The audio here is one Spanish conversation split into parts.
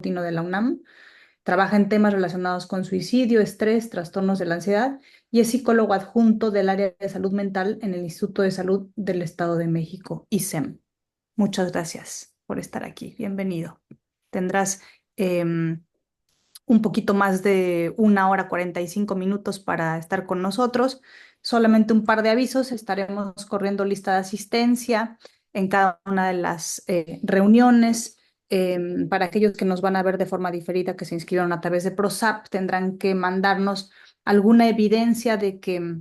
Vespertino de la UNAM. Trabaja en temas relacionados con suicidio, estrés, trastornos de la ansiedad y es psicólogo adjunto del área de salud mental en el Instituto de Salud del Estado de México, ISEM. Muchas gracias por estar aquí. Bienvenido. Tendrás un poquito más de 1 hora 45 minutos para estar con nosotros. Solamente un par de avisos. Estaremos corriendo lista de asistencia en cada una de las reuniones. Para aquellos que nos van a ver de forma diferida, que se inscribieron a través de PROSAP, tendrán que mandarnos alguna evidencia de que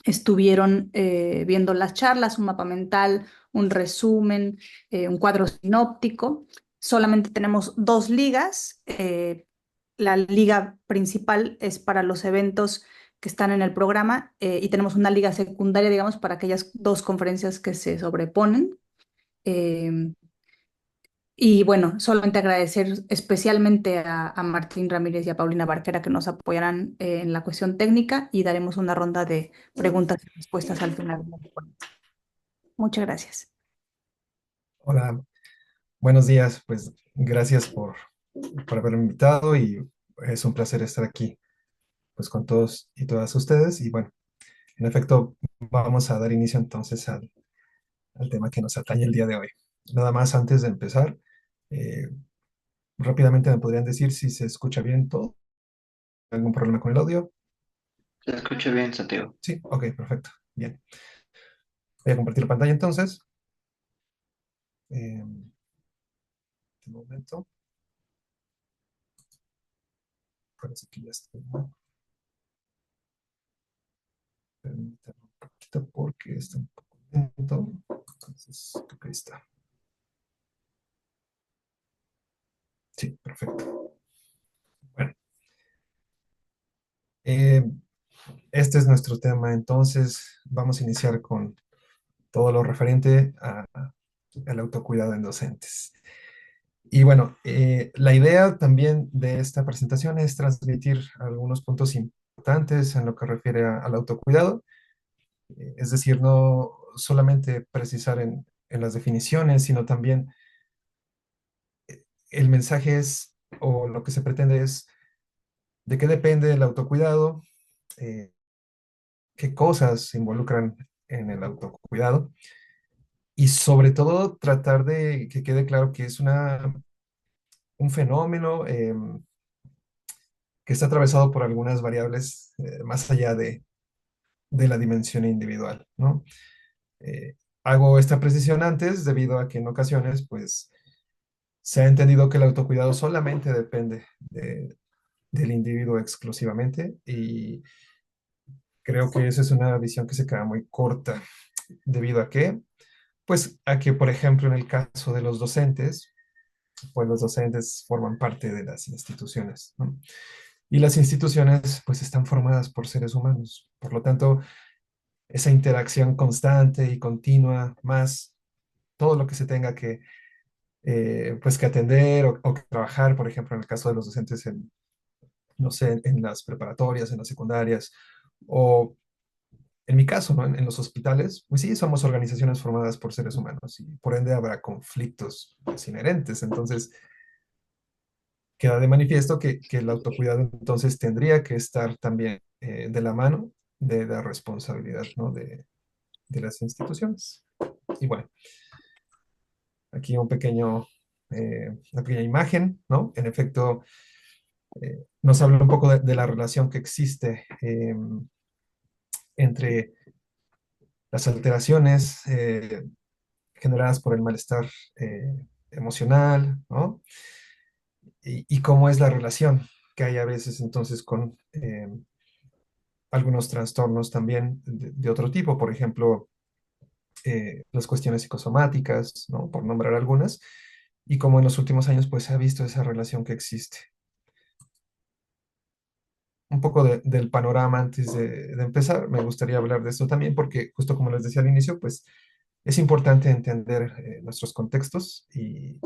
estuvieron viendo las charlas, un mapa mental, un resumen, un cuadro sinóptico. Solamente tenemos dos ligas. La liga principal es para los eventos que están en el programa y tenemos una liga secundaria, digamos, para aquellas dos conferencias que se sobreponen. Eh, y bueno, solamente agradecer especialmente a Martín Ramírez y a Paulina Barquera que nos apoyarán en la cuestión técnica y daremos una ronda de preguntas y respuestas al final. Muchas gracias. Hola, buenos días. Pues gracias por haberme invitado y es un placer estar aquí pues con todos y todas ustedes. Y bueno, en efecto, vamos a dar inicio entonces al tema que nos atañe el día de hoy. Nada más antes de empezar, eh, rápidamente me podrían decir si se escucha bien todo, algún problema con el audio. Se escucha bien, Santiago. Sí, ok, perfecto. Bien. Voy a compartir la pantalla entonces. Un momento. Parece que ya está. Permítanme un poquito porque está un poco lento. Entonces, creo que ahí está. Sí, perfecto. Bueno, eh, este es nuestro tema. Entonces, vamos a iniciar con todo lo referente al autocuidado en docentes. Y bueno, la idea también de esta presentación es transmitir algunos puntos importantes en lo que refiere al autocuidado. Es decir, no solamente precisar en las definiciones, sino también el mensaje es, o lo que se pretende es, de qué depende el autocuidado, eh, qué cosas se involucran en el autocuidado y sobre todo tratar de que quede claro que es un fenómeno que está atravesado por algunas variables más allá de la dimensión individual, ¿no? Eh, Hago esta precisión antes debido a que en ocasiones, pues, se ha entendido que el autocuidado solamente depende del individuo exclusivamente y creo que esa es una visión que se queda muy corta debido a que, pues, a que, por ejemplo, en el caso de los docentes, pues los docentes forman parte de las instituciones, ¿no? Y las instituciones, pues, están formadas por seres humanos. Por lo tanto, esa interacción constante y continua, más todo lo que se tenga que, pues, que atender o que trabajar, por ejemplo, en el caso de los docentes en, no sé, en las preparatorias, en las secundarias, o en mi caso, ¿no? En los hospitales, pues sí, somos organizaciones formadas por seres humanos y por ende habrá conflictos pues, inherentes. Entonces, queda de manifiesto que el autocuidado entonces tendría que estar también de la mano de la responsabilidad, ¿no? De las instituciones. Y bueno, aquí una pequeña imagen, ¿no? En efecto, nos habla un poco de la relación que existe entre las alteraciones generadas por el malestar emocional, ¿no? Y cómo es la relación que hay a veces entonces con algunos trastornos también de otro tipo, por ejemplo, las cuestiones psicosomáticas, ¿no? Por nombrar algunas, y cómo en los últimos años pues se ha visto esa relación que existe. Un poco del panorama antes de empezar, me gustaría hablar de esto también porque justo como les decía al inicio, pues es importante entender nuestros contextos y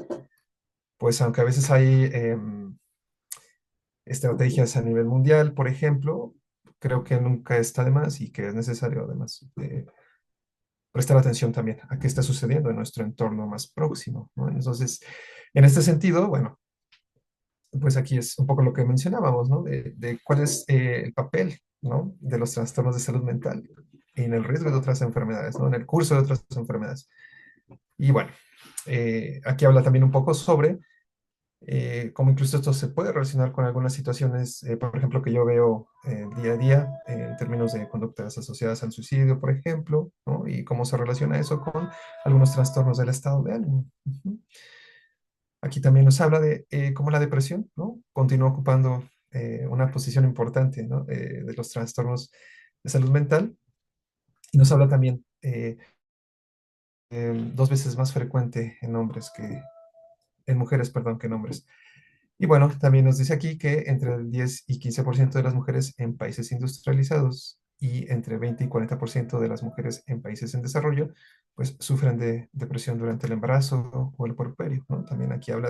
pues aunque a veces hay estrategias a nivel mundial, por ejemplo, creo que nunca está de más y que es necesario además prestar atención también a qué está sucediendo en nuestro entorno más próximo, ¿no? Entonces, en este sentido, bueno, pues aquí es un poco lo que mencionábamos, ¿no? De cuál es el papel, ¿no? De los trastornos de salud mental en el riesgo de otras enfermedades, ¿no? En el curso de otras enfermedades. Y bueno, aquí habla también un poco sobre cómo incluso esto se puede relacionar con algunas situaciones, por ejemplo, que yo veo día a día en términos de conductas asociadas al suicidio, por ejemplo, ¿no? Y cómo se relaciona eso con algunos trastornos del estado de ánimo. Ujú. Aquí también nos habla de cómo la depresión, ¿no? Continúa ocupando una posición importante, ¿no? De los trastornos de salud mental. Y nos habla también dos veces más frecuente en hombres que, en mujeres, perdón, que en hombres. Y bueno, también nos dice aquí que entre el 10 y 15% de las mujeres en países industrializados y entre 20 y 40% de las mujeres en países en desarrollo, pues sufren de depresión durante el embarazo o el puerperio, ¿no? También aquí habla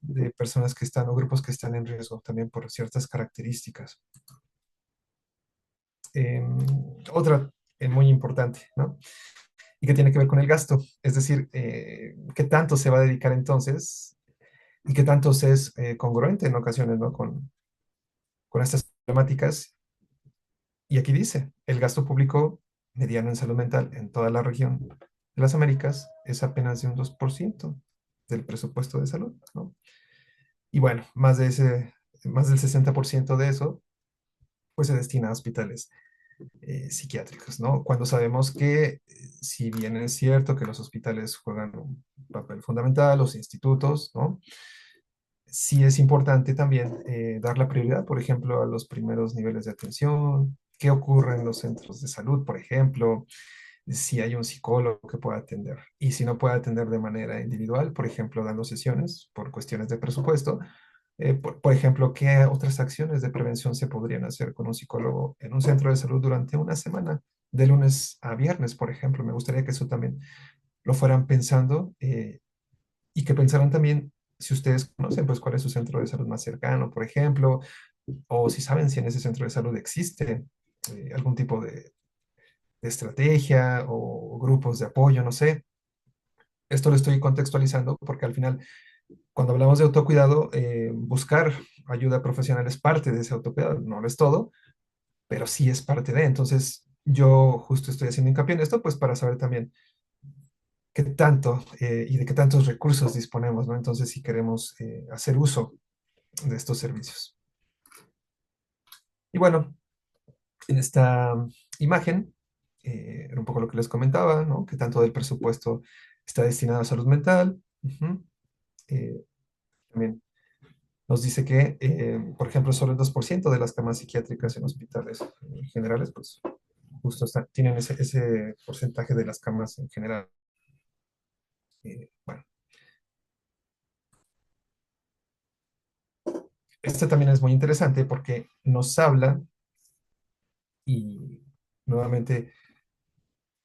de personas que están o grupos que están en riesgo también por ciertas características. Eh, otra muy importante, ¿no? Y que tiene que ver con el gasto, es decir, qué tanto se va a dedicar entonces y qué tanto se es congruente en ocasiones, ¿no? Con estas problemáticas. Y aquí dice, el gasto público mediano en salud mental en toda la región de las Américas es apenas de un 2% del presupuesto de salud, ¿no? Y bueno, más del 60% de eso, pues se destina a hospitales psiquiátricos, ¿no? Cuando sabemos que, si bien es cierto que los hospitales juegan un papel fundamental, los institutos, ¿no? Sí es importante también dar la prioridad, por ejemplo, a los primeros niveles de atención, qué ocurre en los centros de salud, por ejemplo, si hay un psicólogo que pueda atender. Y si no puede atender de manera individual, por ejemplo, dando sesiones por cuestiones de presupuesto, por ejemplo, ¿qué otras acciones de prevención se podrían hacer con un psicólogo en un centro de salud durante una semana, de lunes a viernes, por ejemplo? Me gustaría que eso también lo fueran pensando y que pensaran también si ustedes conocen, pues, cuál es su centro de salud más cercano, por ejemplo, o si saben si en ese centro de salud existe algún tipo de estrategia o grupos de apoyo, no sé. Esto lo estoy contextualizando porque al final, cuando hablamos de autocuidado, buscar ayuda profesional es parte de ese autocuidado, no lo es todo, pero sí es parte de. Entonces, yo justo estoy haciendo hincapié en esto, pues para saber también qué tanto y de qué tantos recursos disponemos, ¿no? Entonces, si queremos hacer uso de estos servicios. Y bueno, en esta imagen, era un poco lo que les comentaba, ¿no? Que tanto del presupuesto está destinado a salud mental. Ujú. Eh, también nos dice que, por ejemplo, solo el 2% de las camas psiquiátricas en hospitales generales, pues justo tienen ese porcentaje de las camas en general. Bueno, este también es muy interesante porque nos habla y nuevamente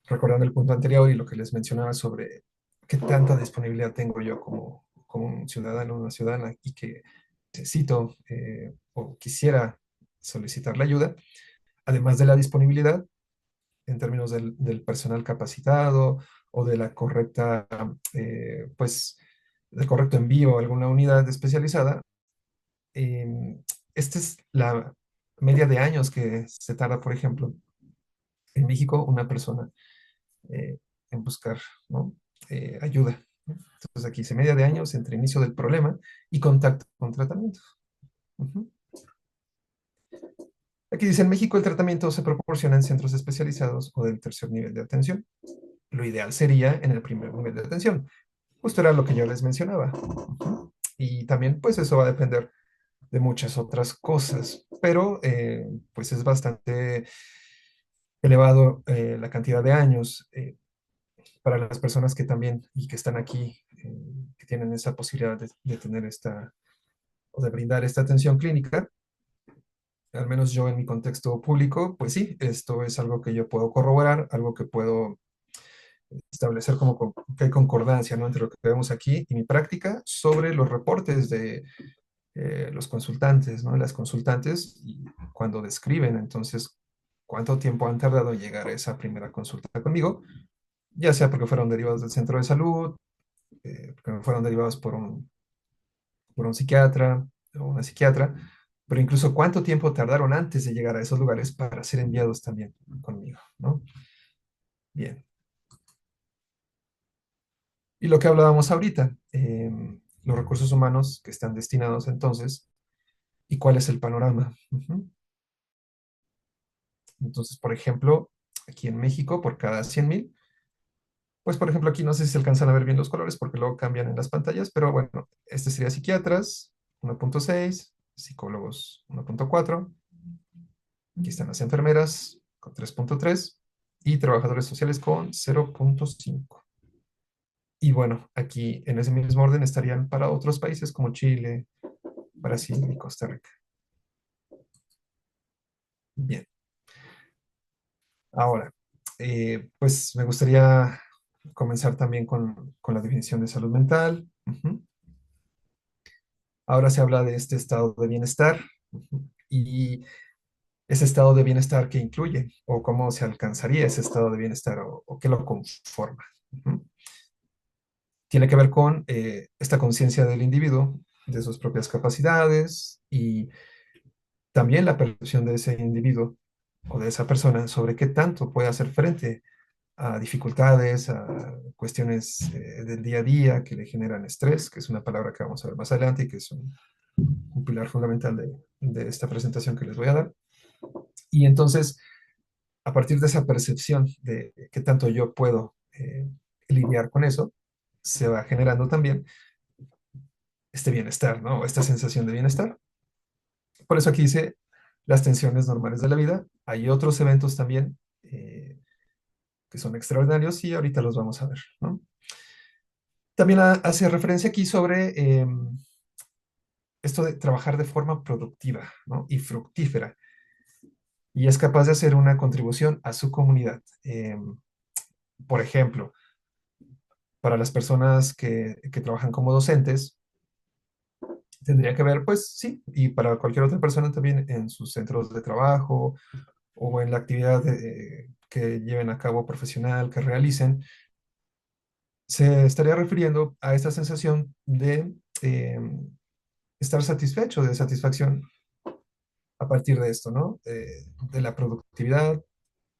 recordando el punto anterior y lo que les mencionaba sobre qué tanta disponibilidad tengo yo como un ciudadano, una ciudadana y que necesito o quisiera solicitar la ayuda, además de la disponibilidad en términos del personal capacitado o de la correcta, pues, del correcto envío a alguna unidad especializada. Esta es la media de años que se tarda, por ejemplo, en México una persona eh, en buscar, ¿no? Ayuda, ¿no? Entonces aquí dice media de años entre inicio del problema y contacto con tratamiento. Ujú. Aquí dice, en México el tratamiento se proporciona en centros especializados o del tercer nivel de atención. Lo ideal sería en el primer nivel de atención. Justo era lo que yo les mencionaba. Ujú. Y también, pues eso va a depender de muchas otras cosas, pero pues es bastante elevado la cantidad de años. Para las personas que también y que están aquí, que tienen esa posibilidad de tener esta o de brindar esta atención clínica, al menos yo en mi contexto público, pues sí, esto es algo que yo puedo corroborar, algo que puedo establecer como que hay concordancia, ¿no? Entre lo que vemos aquí y mi práctica sobre los reportes de los consultantes, ¿no? Las consultantes y cuando describen entonces cuánto tiempo han tardado en llegar a esa primera consulta conmigo, ya sea porque fueron derivados del centro de salud, porque fueron derivados por por un psiquiatra o una psiquiatra, pero incluso cuánto tiempo tardaron antes de llegar a esos lugares para ser enviados también conmigo, ¿no? Bien. Y lo que hablábamos ahorita, los recursos humanos que están destinados entonces, ¿y cuál es el panorama? Ujú. Entonces, por ejemplo, aquí en México, por cada 100,000, pues por ejemplo, aquí no sé si se alcanzan a ver bien los colores porque luego cambian en las pantallas, pero bueno, este sería psiquiatras, 1,6, psicólogos, 1,4, aquí están las enfermeras con 3,3 y trabajadores sociales con 0,5. Y bueno, aquí en ese mismo orden estarían para otros países como Chile, Brasil y Costa Rica. Bien, ahora, pues me gustaría comenzar también con la definición de salud mental. Ujú. Ahora se habla de este estado de bienestar. Ujú. Y ese estado de bienestar que incluye o cómo se alcanzaría ese estado de bienestar o qué lo conforma. Ujú. Tiene que ver con esta conciencia del individuo, de sus propias capacidades y también la percepción de ese individuo o de esa persona sobre qué tanto puede hacer frente a dificultades, a cuestiones del día a día que le generan estrés, que es una palabra que vamos a ver más adelante y que es un pilar fundamental de esta presentación que les voy a dar. Y entonces, a partir de esa percepción de qué tanto yo puedo lidiar con eso, se va generando también este bienestar, ¿no? Esta sensación de bienestar. Por eso aquí dice las tensiones normales de la vida. Hay otros eventos también que son extraordinarios y ahorita los vamos a ver, ¿no? También hace referencia aquí sobre esto de trabajar de forma productiva, ¿no? Y fructífera. Y es capaz de hacer una contribución a su comunidad. Por ejemplo, para las personas que trabajan como docentes, tendría que ver, pues sí, y para cualquier otra persona también en sus centros de trabajo o en la actividad que lleven a cabo profesional, que realicen, se estaría refiriendo a esta sensación de estar satisfecho, de satisfacción a partir de esto, ¿no? De la productividad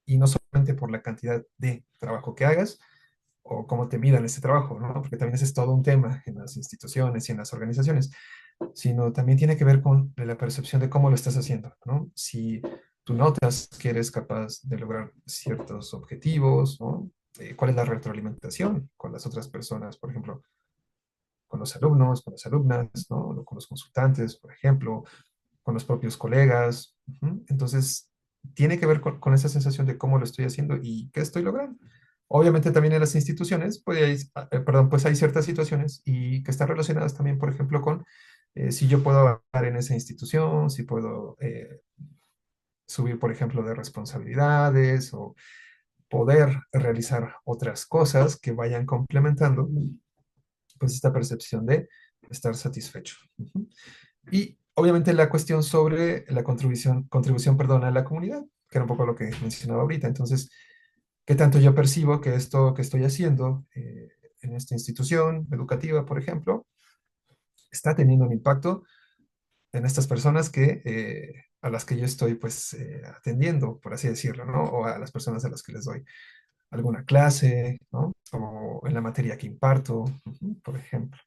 y no solamente por la cantidad de trabajo que hagas o cómo te midan ese trabajo, ¿no? Porque también ese es todo un tema en las instituciones y en las organizaciones, sino también tiene que ver con la percepción de cómo lo estás haciendo, ¿no? Si tú notas que eres capaz de lograr ciertos objetivos, ¿no? ¿Cuál es la retroalimentación con las otras personas, por ejemplo, con los alumnos, con las alumnas, ¿no? Con los consultantes, por ejemplo, con los propios colegas? Ujú. Entonces, tiene que ver con esa sensación de cómo lo estoy haciendo y qué estoy logrando. Obviamente también en las instituciones, pues hay ciertas situaciones y que están relacionadas también, por ejemplo, con si yo puedo avanzar en esa institución, si puedo subir, por ejemplo, de responsabilidades o poder realizar otras cosas que vayan complementando pues esta percepción de estar satisfecho. Ujú. Y obviamente la cuestión sobre la contribución, perdón, a la comunidad, que era un poco lo que mencionaba ahorita. Entonces, ¿qué tanto yo percibo que esto que estoy haciendo en esta institución educativa, por ejemplo, está teniendo un impacto en estas personas a las que yo estoy pues atendiendo, por así decirlo, ¿no? O a las personas a las que les doy alguna clase, ¿no? O en la materia que imparto, ujú, por ejemplo.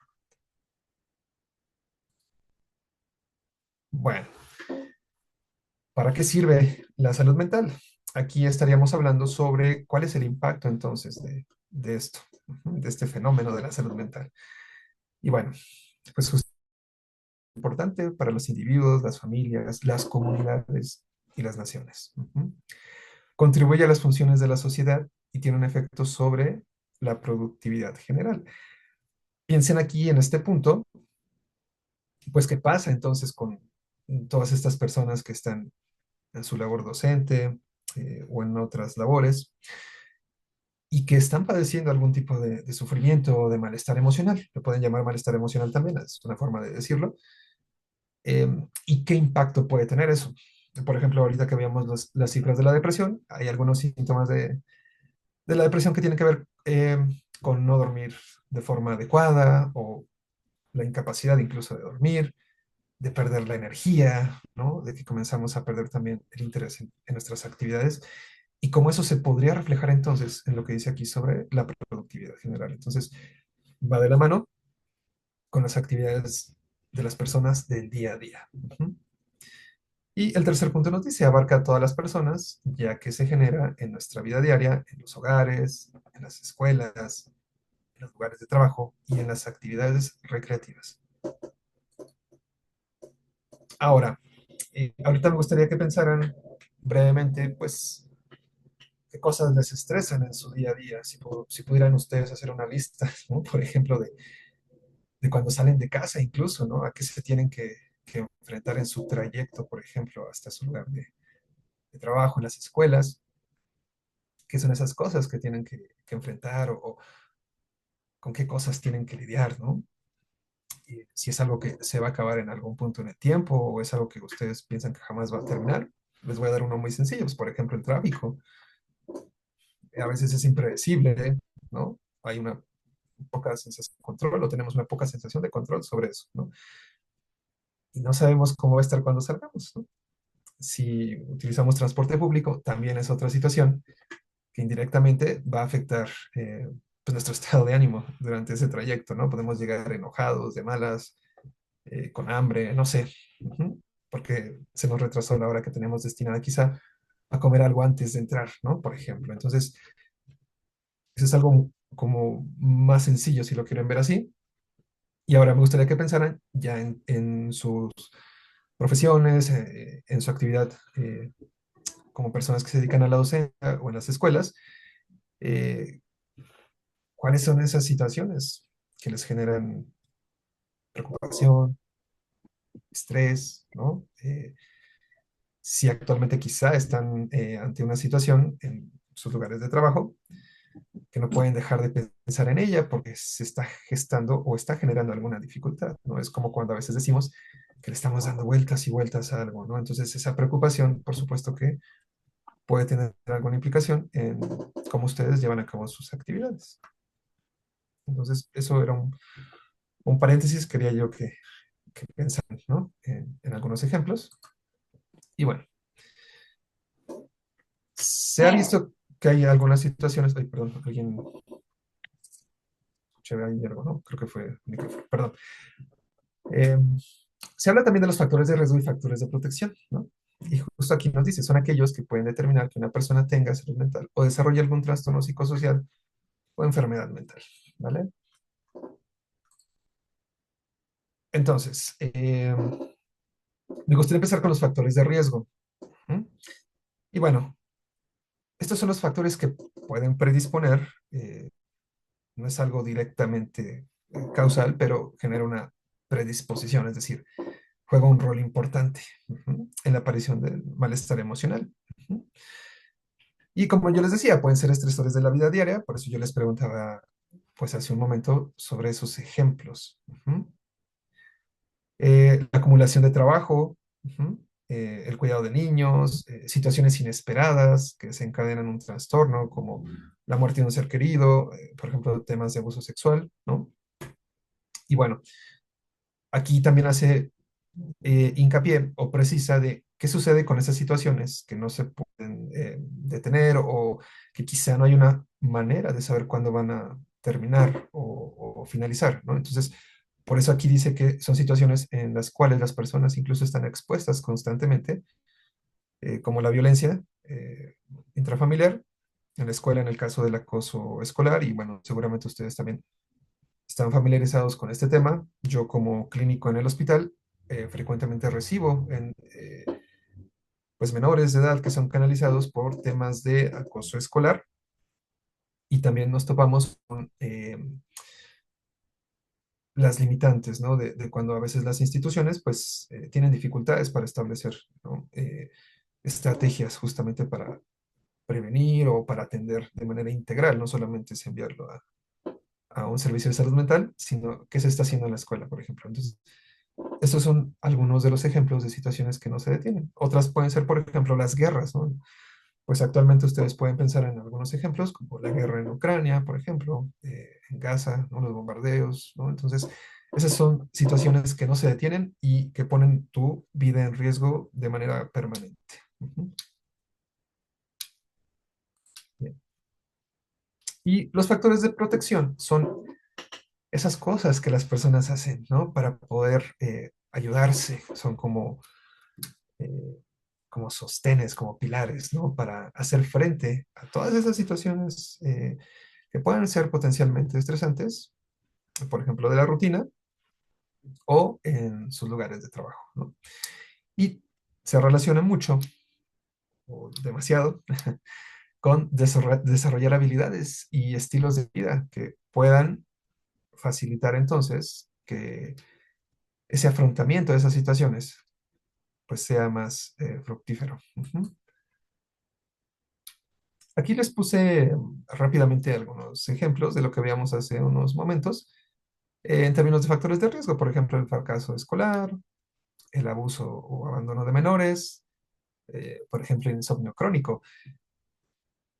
Bueno, ¿para qué sirve la salud mental? Aquí estaríamos hablando sobre cuál es el impacto entonces de esto, ujú, de este fenómeno de la salud mental. Y bueno, pues es importante para los individuos, las familias, las comunidades y las naciones. Ujú. Contribuye a las funciones de la sociedad y tiene un efecto sobre la productividad general. Piensen aquí en este punto, pues qué pasa entonces con todas estas personas que están en su labor docente o en otras labores y que están padeciendo algún tipo de sufrimiento o de malestar emocional. Lo pueden llamar malestar emocional también, es una forma de decirlo. ¿Y qué impacto puede tener eso? Por ejemplo, ahorita que veíamos las cifras de la depresión, hay algunos síntomas de la depresión que tienen que ver con no dormir de forma adecuada o la incapacidad incluso de dormir, de perder la energía, ¿no? De que comenzamos a perder también el interés en nuestras actividades y cómo eso se podría reflejar entonces en lo que dice aquí sobre la productividad general. Entonces, va de la mano con las actividades de las personas del día a día. Ujú. Y el tercer punto nos dice, abarca a todas las personas, ya que se genera en nuestra vida diaria, en los hogares, en las escuelas, en los lugares de trabajo y en las actividades recreativas. Ahora, ahorita me gustaría que pensaran brevemente, pues, qué cosas les estresan en su día a día. Si pudieran ustedes hacer una lista, ¿no? Por ejemplo, de cuando salen de casa incluso, ¿no? A qué se tienen que enfrentar en su trayecto, por ejemplo, hasta su lugar de trabajo, en las escuelas, qué son esas cosas que tienen que enfrentar o con qué cosas tienen que lidiar, ¿no? Y si es algo que se va a acabar en algún punto en el tiempo o es algo que ustedes piensan que jamás va a terminar. Les voy a dar uno muy sencillo, pues, por ejemplo, el tráfico. A veces es impredecible, ¿no? Hay una poca sensación de control o tenemos una poca sensación de control sobre eso, ¿no? Y no sabemos cómo va a estar cuando salgamos, ¿no? Si utilizamos transporte público, también es otra situación que indirectamente va a afectar pues nuestro estado de ánimo durante ese trayecto, ¿no? Podemos llegar enojados, de malas, con hambre, no sé, porque se nos retrasó la hora que teníamos destinada quizá a comer algo antes de entrar, ¿no? Por ejemplo. Entonces, eso es algo como más sencillo si lo quieren ver así. Y ahora me gustaría que pensaran ya en sus profesiones, en su actividad como personas que se dedican a la docencia o en las escuelas, eh, ¿cuáles son esas situaciones que les generan preocupación, estrés, ¿no? Si actualmente quizá están ante una situación en sus lugares de trabajo que no pueden dejar de pensar en ella porque se está gestando o está generando alguna dificultad, ¿no? Es como cuando a veces decimos que le estamos dando vueltas y vueltas a algo, ¿no? Entonces esa preocupación, por supuesto que puede tener alguna implicación en cómo ustedes llevan a cabo sus actividades. Entonces eso era un paréntesis, quería yo que pensaran, ¿no? En algunos ejemplos. Y bueno, se ha visto que hay algunas situaciones, ay, perdón, alguien escuché ahí algo, ¿no? Creo que fue el micrófono, perdón. Eh, Se habla también de los factores de riesgo y factores de protección, ¿no? Y justo aquí nos dice, son aquellos que pueden determinar que una persona tenga salud mental o desarrolle algún trastorno psicosocial o enfermedad mental, ¿vale? Entonces, me gustaría empezar con los factores de riesgo. ¿Mm? Y bueno, estos son los factores que pueden predisponer, no es algo directamente causal, pero genera una predisposición, es decir, juega un rol importante en la aparición del malestar emocional. Y como yo les decía, pueden ser estresores de la vida diaria, por eso yo les preguntaba, pues hace un momento, sobre esos ejemplos. La acumulación de trabajo, el cuidado de niños, situaciones inesperadas que desencadenan un trastorno, como la muerte de un ser querido, por ejemplo, temas de abuso sexual, ¿no? Y bueno, aquí también hace hincapié o precisa de qué sucede con esas situaciones que no se pueden detener o que quizá no hay una manera de saber cuándo van a terminar o finalizar, ¿no? Entonces, por eso aquí dice que son situaciones en las cuales las personas incluso están expuestas constantemente, como la violencia intrafamiliar, en la escuela en el caso del acoso escolar, y bueno, seguramente ustedes también están familiarizados con este tema. Yo como clínico en el hospital frecuentemente recibo pues menores de edad que son canalizados por temas de acoso escolar y también nos topamos con las limitantes, ¿no? De cuando a veces las instituciones pues tienen dificultades para establecer, ¿no? Estrategias justamente para prevenir o para atender de manera integral, no solamente es enviarlo a un servicio de salud mental, sino qué se está haciendo en la escuela, por ejemplo. Entonces, estos son algunos de los ejemplos de situaciones que no se detienen. Otras pueden ser, por ejemplo, las guerras, ¿no? Pues actualmente ustedes pueden pensar en algunos ejemplos, como la guerra en Ucrania, por ejemplo, en Gaza, ¿no? Los bombardeos, ¿no? Entonces, Esas son situaciones que no se detienen y que ponen tu vida en riesgo de manera permanente. Ujú. Bien. Y los factores de protección son esas cosas que las personas hacen, ¿no? Para poder ayudarse. Son eh, como sostenes, como pilares, ¿no? Para hacer frente a todas esas situaciones que pueden ser potencialmente estresantes, por ejemplo, de la rutina o en sus lugares de trabajo, ¿no? Y se relaciona mucho o demasiado con desarrollar habilidades y estilos de vida que puedan facilitar entonces que ese afrontamiento de esas situaciones pues sea más fructífero. Ujú. Aquí les puse rápidamente algunos ejemplos de lo que veíamos hace unos momentos en términos de factores de riesgo, por ejemplo, el fracaso escolar, el abuso o abandono de menores, por ejemplo, el insomnio crónico,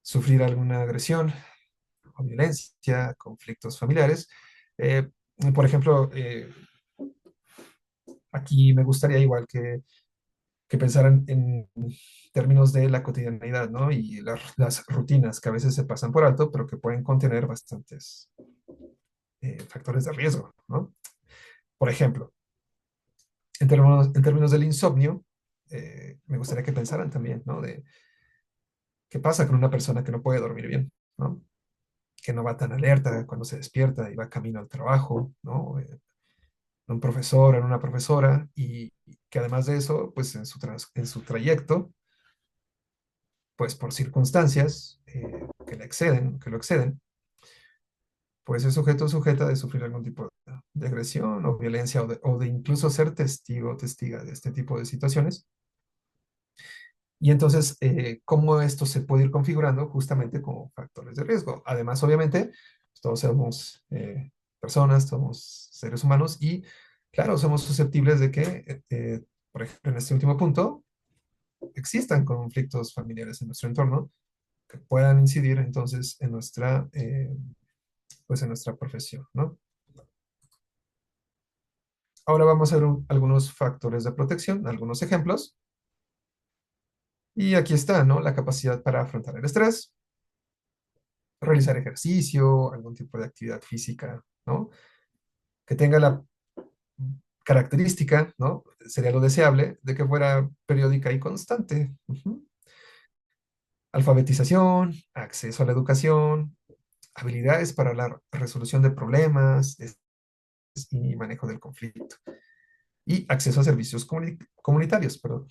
sufrir alguna agresión o violencia, conflictos familiares. Eh, por ejemplo, aquí me gustaría igual que pensaran en términos de la cotidianidad, ¿no? Y las rutinas que a veces se pasan por alto, pero que pueden contener bastantes factores de riesgo, ¿no? Por ejemplo, en términos del insomnio, me gustaría que pensaran también, ¿no? De qué pasa con una persona que no puede dormir bien, ¿no? Que no va tan alerta cuando se despierta y va camino al trabajo, ¿no? Un profesor, en una profesora, y que además de eso, pues en su trayecto, pues por circunstancias que lo exceden, pues es sujeto o sujeta de sufrir algún tipo de agresión o violencia o de incluso ser testigo o testiga de este tipo de situaciones. Y entonces, cómo esto se puede ir configurando justamente como factores de riesgo. Además, obviamente, pues, todos somos personas, somos seres humanos y, claro, somos susceptibles de que, por ejemplo, en este último punto, existan conflictos familiares en nuestro entorno que puedan incidir entonces en pues en nuestra profesión, ¿no? Ahora vamos a ver algunos factores de protección, algunos ejemplos. Y aquí está, ¿no? La capacidad para afrontar el estrés, realizar ejercicio, algún tipo de actividad física, ¿no? Que tenga la característica, ¿no? Sería lo deseable de que fuera periódica y constante. Ujú. Alfabetización, acceso a la educación, habilidades para la resolución de problemas y manejo del conflicto. Y acceso a servicios comunitarios, perdón.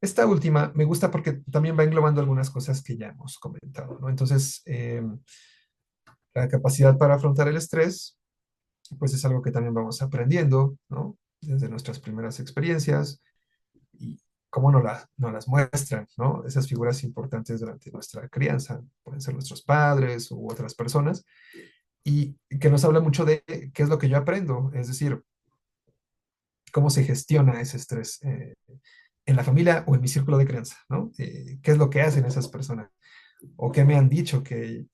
Esta última me gusta porque también va englobando algunas cosas que ya hemos comentado, ¿no? Entonces, la capacidad para afrontar el estrés, pues es algo que también vamos aprendiendo, ¿no? Desde nuestras primeras experiencias y cómo nos las muestran, ¿no? Esas figuras importantes durante nuestra crianza, pueden ser nuestros padres u otras personas, y que nos habla mucho de qué es lo que yo aprendo, es decir, cómo se gestiona ese estrés en la familia o en mi círculo de crianza, ¿no? ¿Qué es lo que hacen esas personas? ¿O qué me han dicho que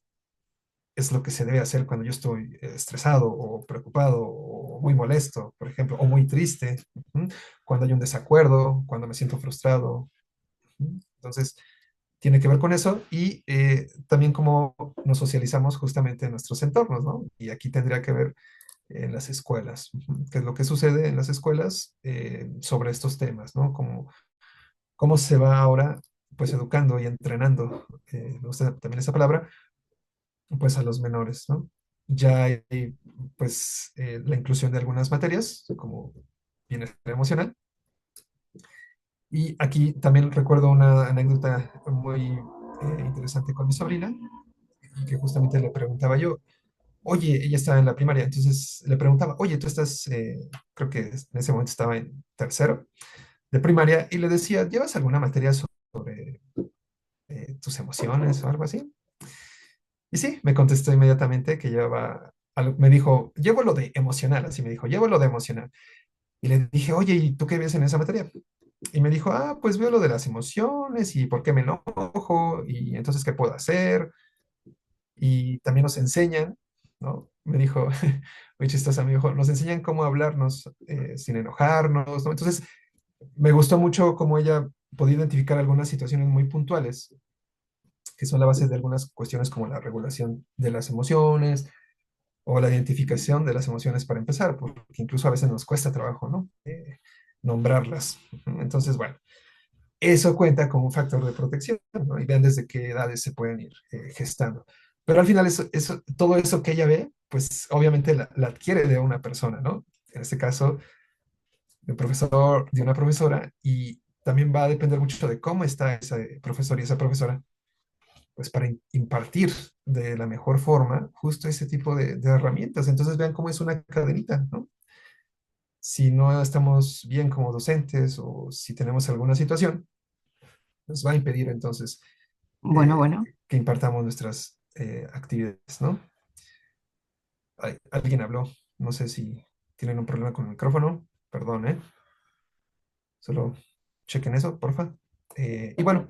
es lo que se debe hacer cuando yo estoy estresado o preocupado o muy molesto, por ejemplo, o muy triste, ¿m? Cuando hay un desacuerdo, cuando me siento frustrado? Entonces, tiene que ver con eso y también cómo nos socializamos justamente en nuestros entornos, ¿no? Y aquí tendría que ver en las escuelas, qué es lo que sucede en las escuelas sobre estos temas, ¿no? Cómo se va ahora, pues, educando y entrenando, me gusta también esa palabra, pues, a los menores, ¿no? Ya hay, pues, la inclusión de algunas materias, como bienestar emocional. Y aquí también recuerdo una anécdota muy interesante con mi sobrina, que justamente le preguntaba yo, oye, ella estaba en la primaria, entonces le preguntaba, oye, tú estás, creo que en ese momento estaba en tercero de primaria, y le decía, ¿llevas alguna materia sobre tus emociones o algo así? Y sí, me contestó inmediatamente que llevaba, me dijo, llevo lo de emocional, así me dijo, llevo lo de emocional. Y le dije, oye, ¿y tú qué ves en esa materia? Y me dijo, ah, pues veo lo de las emociones y por qué me enojo y entonces qué puedo hacer. Y también nos enseñan, ¿no? Me dijo, muy chistosa, me dijo, nos enseñan cómo hablarnos sin enojarnos, ¿no? Entonces, me gustó mucho cómo ella podía identificar algunas situaciones muy puntuales, que son la base de algunas cuestiones como la regulación de las emociones o la identificación de las emociones para empezar, porque incluso a veces nos cuesta trabajo, ¿no? Nombrarlas. Entonces, bueno, eso cuenta como un factor de protección, ¿no? Y vean desde qué edades se pueden ir gestando. Pero al final, todo eso que ella ve, pues obviamente la adquiere de una persona, ¿no? En este caso, de un profesor, de una profesora, y también va a depender mucho de cómo está ese profesor y esa profesora, pues para impartir de la mejor forma justo ese tipo de herramientas. Entonces vean cómo es una cadenita, ¿no? Si no estamos bien como docentes o si tenemos alguna situación, nos va a impedir entonces Bueno, bueno. que impartamos nuestras actividades, ¿no? Alguien habló, no sé si tienen un problema con el micrófono, perdón, ¿eh? Solo chequen eso, porfa. Y bueno,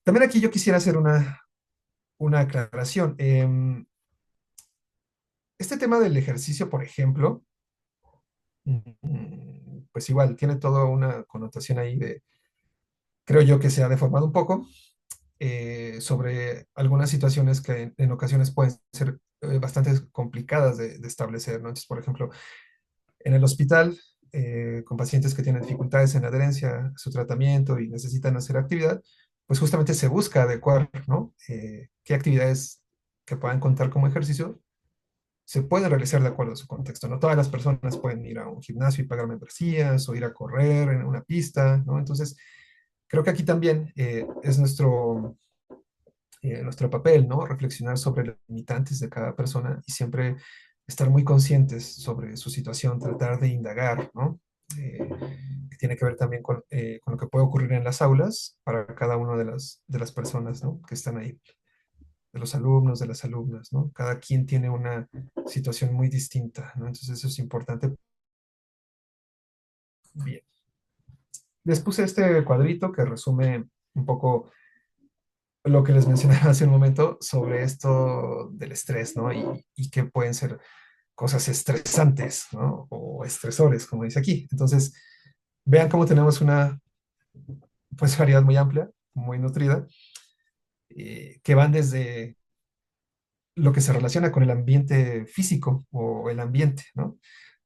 también aquí yo quisiera hacer una aclaración. Este tema del ejercicio, por ejemplo, pues igual tiene toda una connotación ahí de, creo yo que se ha deformado un poco sobre algunas situaciones que en ocasiones pueden ser bastante complicadas de establecer, ¿no? Entonces, por ejemplo, en el hospital, con pacientes que tienen dificultades en adherencia a su tratamiento y necesitan hacer actividad, pues justamente se busca adecuar, ¿no? Qué actividades que puedan contar como ejercicio se pueden realizar de acuerdo a su contexto. No todas las personas pueden ir a un gimnasio y pagar membresías o ir a correr en una pista, ¿no? Entonces, creo que aquí también es nuestro papel, ¿no? Reflexionar sobre los limitantes de cada persona y siempre estar muy conscientes sobre su situación, tratar de indagar, ¿no? Que tiene que ver también con lo que puede ocurrir en las aulas para cada una de las personas, ¿no? Que están ahí, de los alumnos, de las alumnas, ¿no? Cada quien tiene una situación muy distinta, ¿no? Entonces eso es importante. Bien. Les puse este cuadrito que resume un poco lo que les mencionaba hace un momento sobre esto del estrés, ¿no? Y que pueden ser cosas estresantes, ¿no? O estresores, como dice aquí. Entonces, vean cómo tenemos una, pues, variedad muy amplia, muy nutrida, que van desde lo que se relaciona con el ambiente físico o el ambiente, ¿no?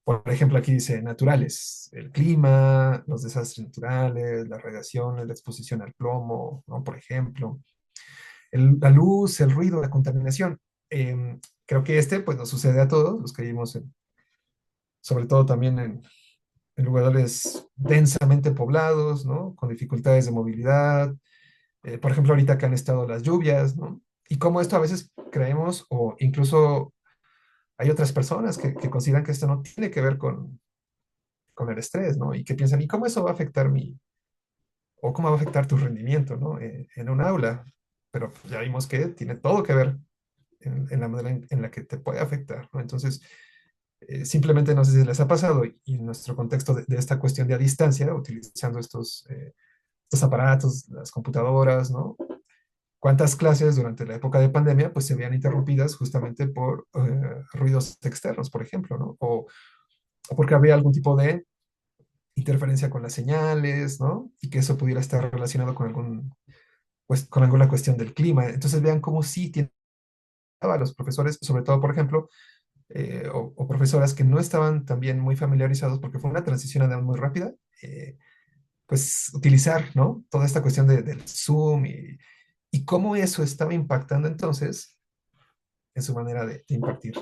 Por ejemplo, aquí dice naturales, el clima, los desastres naturales, las radiaciones, la exposición al plomo, ¿no? Por ejemplo, la luz, el ruido, la contaminación. Creo que pues nos sucede a todos los que vivimos, sobre todo también en lugares densamente poblados, ¿no? Con dificultades de movilidad. Por ejemplo, ahorita que han estado las lluvias, ¿no? Y cómo esto a veces creemos, o incluso hay otras personas que consideran que esto no tiene que ver con el estrés, ¿no? Y que piensan, ¿y cómo eso va a afectar o cómo va a afectar tu rendimiento, ¿no? En un aula. Pero ya vimos que tiene todo que ver en la manera en la que te puede afectar, ¿no? Entonces, simplemente no sé si les ha pasado y en nuestro contexto de esta cuestión de a distancia, utilizando estos aparatos, las computadoras, ¿no? ¿Cuántas clases durante la época de pandemia pues se veían interrumpidas justamente por ruidos externos, por ejemplo, ¿no? O porque había algún tipo de interferencia con las señales, ¿no? Y que eso pudiera estar relacionado pues, con alguna cuestión del clima. Entonces vean cómo sí tiene a los profesores, sobre todo, por ejemplo, o profesoras que no estaban también muy familiarizados, porque fue una transición además muy rápida, pues utilizar, ¿no? Toda esta cuestión del Zoom y cómo eso estaba impactando entonces en su manera de impartir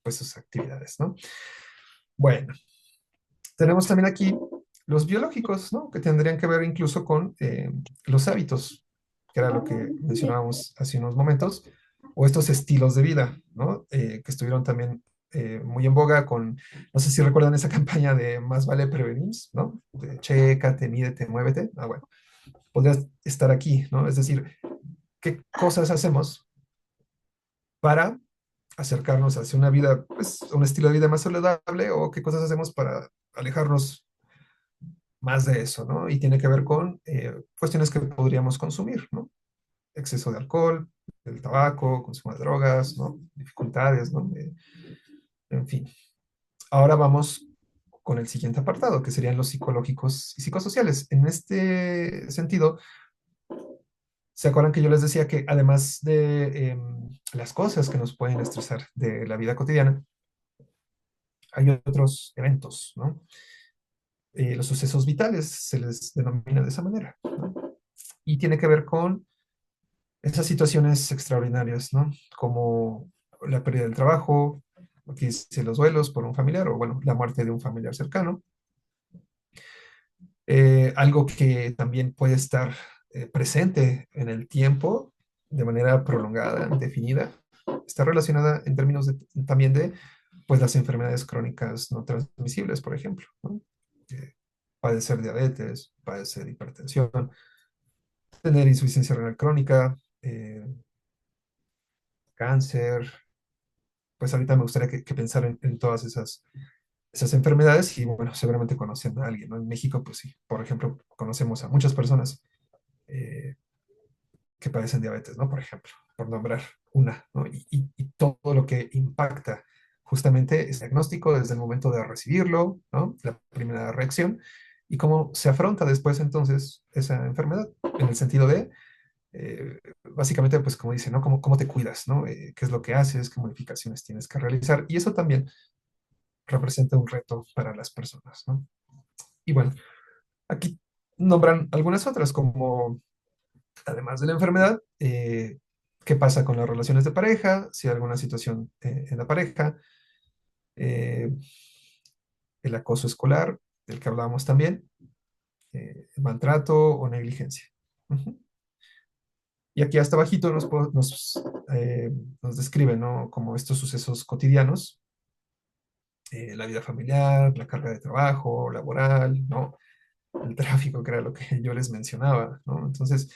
pues sus actividades, ¿no? Bueno, tenemos también aquí los biológicos, ¿no? Que tendrían que ver incluso con los hábitos, que era lo que mencionábamos hace unos momentos, o estos estilos de vida, ¿no? Que estuvieron también muy en boga con, no sé si recuerdan esa campaña de Más vale prevenir, ¿no? De chécate, mídete, muévete. Ah, bueno, podrías estar aquí, ¿no? Es decir, ¿qué cosas hacemos para acercarnos hacia una vida, pues, un estilo de vida más saludable o qué cosas hacemos para alejarnos más de eso, ¿no? Y tiene que ver con cuestiones que podríamos consumir, ¿no? Exceso de alcohol, del tabaco, consumo de drogas, ¿no? Dificultades, ¿no? En fin, ahora vamos con el siguiente apartado, que serían los psicológicos y psicosociales. En este sentido, ¿se acuerdan que yo les decía que además de las cosas que nos pueden estresar de la vida cotidiana, hay otros eventos, ¿no? Los sucesos vitales se les denomina de esa manera, ¿no? Y tiene que ver con esas situaciones extraordinarias, ¿no? Como la pérdida del trabajo, aquí dice los duelos por un familiar, o bueno, la muerte de un familiar cercano. Algo que también puede estar presente en el tiempo de manera prolongada, indefinida, está relacionada en términos también de pues, las enfermedades crónicas no transmisibles, por ejemplo, ¿no? Padecer diabetes, padecer hipertensión, tener insuficiencia renal crónica, cáncer. Pues ahorita me gustaría que pensar en todas esas enfermedades y bueno, seguramente conocen a alguien, ¿no? En México, pues sí, por ejemplo, conocemos a muchas personas eh, que padecen diabetes, ¿no? Por ejemplo, por nombrar una, ¿no? Y todo lo que impacta justamente ese diagnóstico desde el momento de recibirlo, ¿no? La primera reacción y cómo se afronta después entonces esa enfermedad, en el sentido de, básicamente, pues como dice, ¿no? ¿Cómo te cuidas, ¿no? ¿Qué es lo que haces? ¿Qué modificaciones tienes que realizar? Y eso también representa un reto para las personas, ¿no? Y bueno, aquí nombran algunas otras como además de la enfermedad, qué pasa con las relaciones de pareja, si hay alguna situación en la pareja, eh, el acoso escolar, del que hablábamos también, maltrato o negligencia. Ujú. Y aquí hasta abajito nos describe, ¿no? Como estos sucesos cotidianos, la vida familiar, la carga de trabajo, laboral, ¿no? El tráfico, que era lo que yo les mencionaba, ¿no? Entonces,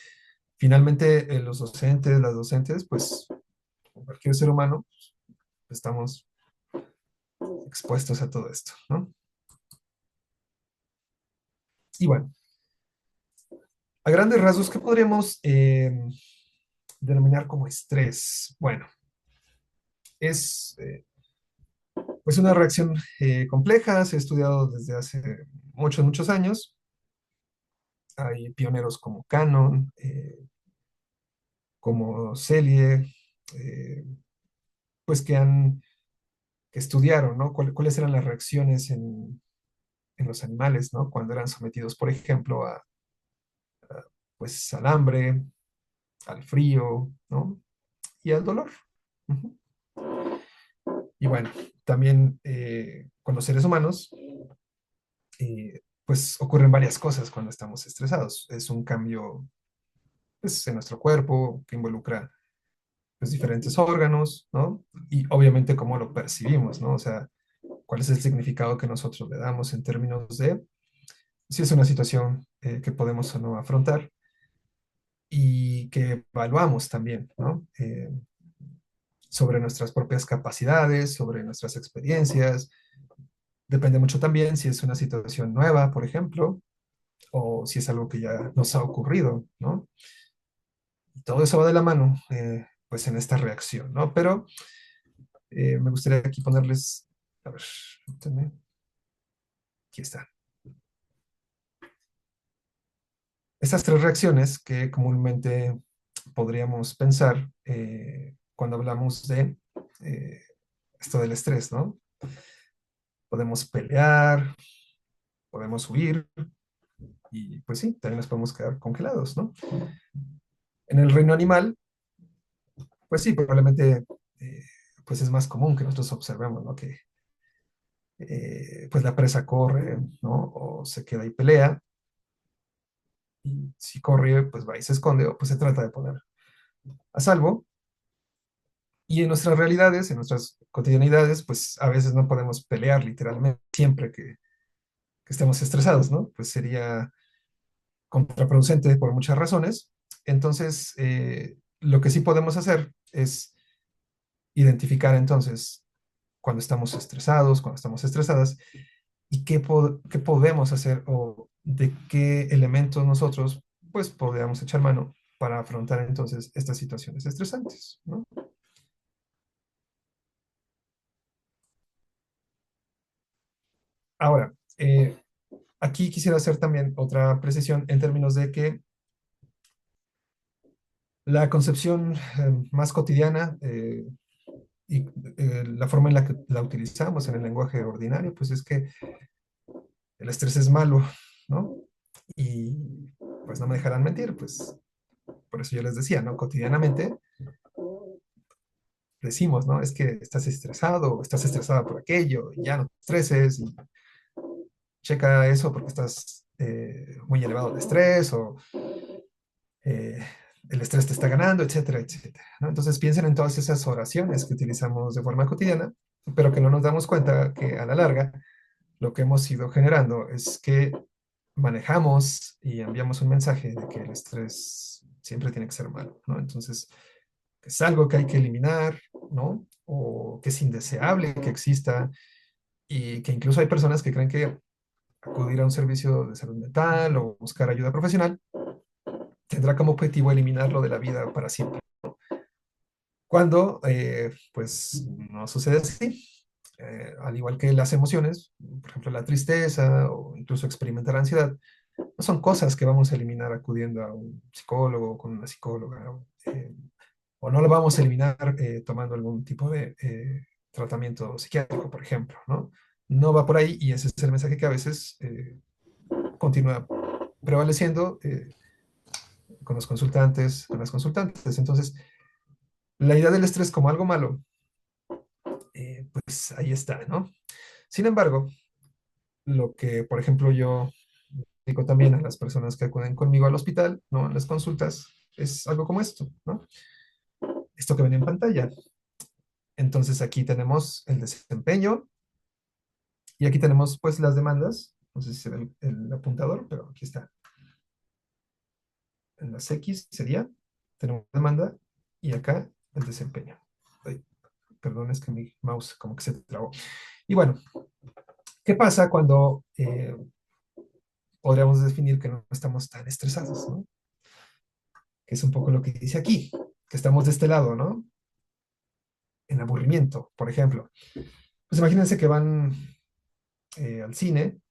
finalmente, los docentes, las docentes, pues como cualquier ser humano, estamos expuestos a todo esto, ¿no? Y bueno, a grandes rasgos, ¿qué podríamos denominar como estrés? Bueno, es pues una reacción compleja, se ha estudiado desde hace muchos, muchos años. Hay pioneros como Cannon, como Selye, eh, pues que estudiaron, ¿no? ¿Cuáles eran las reacciones en los animales, ¿no? Cuando eran sometidos, por ejemplo, pues, al hambre, al frío, ¿no? Y al dolor. Ujú. Y bueno, también con los seres humanos, pues ocurren varias cosas cuando estamos estresados. Es un cambio pues, en nuestro cuerpo que involucra pues, diferentes órganos, ¿no? Y obviamente cómo lo percibimos, ¿no? O sea, cuál es el significado que nosotros le damos en términos de si es una situación que podemos o no afrontar y que evaluamos también, ¿no? Sobre nuestras propias capacidades, sobre nuestras experiencias. Depende mucho también si es una situación nueva, por ejemplo, o si es algo que ya nos ha ocurrido, ¿no? Y todo eso va de la mano, pues, en esta reacción, ¿no? Pero me gustaría aquí ponerles, a ver, espérame, aquí está. Estas tres reacciones que comúnmente podríamos pensar cuando hablamos de eh, esto del estrés, ¿no? Podemos pelear, podemos huir y pues sí, también nos podemos quedar congelados, ¿no? En el reino animal, pues sí, probablemente eh, pues es más común que nosotros observemos, ¿no? Que pues la presa corre, ¿no? O se queda y pelea, y si corre, pues va y se esconde, o pues se trata de poner a salvo. Y en nuestras realidades, en nuestras cotidianidades, pues a veces no podemos pelear literalmente siempre que estemos estresados, ¿no? Pues sería contraproducente por muchas razones. Entonces, lo que sí podemos hacer es identificar entonces cuando estamos estresados, cuando estamos estresadas, y qué podemos hacer o de qué elementos nosotros pues podríamos echar mano para afrontar entonces estas situaciones estresantes, ¿no? Ahora, aquí quisiera hacer también otra precisión en términos de que la concepción más cotidiana y la forma en la que la utilizamos en el lenguaje ordinario, pues es que el estrés es malo, ¿no? Y pues no me dejarán mentir, pues por eso yo les decía, ¿no? Cotidianamente decimos, ¿no? Es que estás estresado, o estás estresada por aquello, y ya no te estreses, y checa eso porque estás muy elevado de estrés, o eh, el estrés te está ganando, etcétera, etcétera, ¿no? Entonces piensen en todas esas oraciones que utilizamos de forma cotidiana, pero que no nos damos cuenta que a la larga lo que hemos ido generando es que manejamos y enviamos un mensaje de que el estrés siempre tiene que ser malo, ¿no? Entonces, es algo que hay que eliminar, ¿no? O que es indeseable que exista y que incluso hay personas que creen que acudir a un servicio de salud mental o buscar ayuda profesional tendrá como objetivo eliminarlo de la vida para siempre. Cuando, pues, no sucede así. Al igual que las emociones, por ejemplo, la tristeza o incluso experimentar ansiedad, no son cosas que vamos a eliminar acudiendo a un psicólogo o con una psicóloga, o no lo vamos a eliminar tomando algún tipo de tratamiento psiquiátrico, por ejemplo, ¿no? No va por ahí y ese es el mensaje que a veces continúa prevaleciendo con los consultantes, con las consultantes. Entonces, la idea del estrés como algo malo, pues ahí está, ¿no? Sin embargo, lo que, por ejemplo, yo digo también a las personas que acuden conmigo al hospital, ¿no? En las consultas, es algo como esto, ¿no? Esto que ven en pantalla. Entonces aquí tenemos el desempeño y aquí tenemos pues las demandas. No sé si se ve el apuntador, pero aquí está. En las X sería, tenemos demanda y acá el desempeño. Ay, perdón, es que mi mouse como que se trabó. Y bueno, ¿qué pasa cuando podríamos definir que no estamos tan estresados, ¿no? Que es un poco lo que dice aquí, que estamos de este lado, ¿no? En aburrimiento, por ejemplo. Pues imagínense que van al cine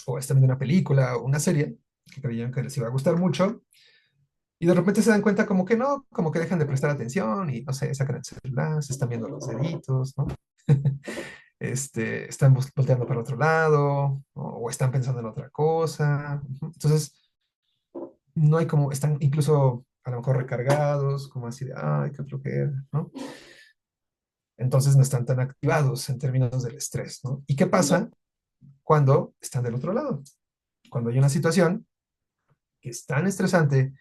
o están viendo una película o una serie que creían que les iba a gustar mucho y de repente se dan cuenta como que no, como que dejan de prestar atención y no sé, sacan el celular, se están viendo los deditos, ¿no? Están volteando para otro lado o están pensando en otra cosa. Entonces, no hay como, están incluso a lo mejor recargados, como así de, ay, qué flojera, ¿no? Entonces no están tan activados en términos del estrés, ¿no? ¿Y qué pasa cuando están del otro lado? Cuando hay una situación que es tan estresante,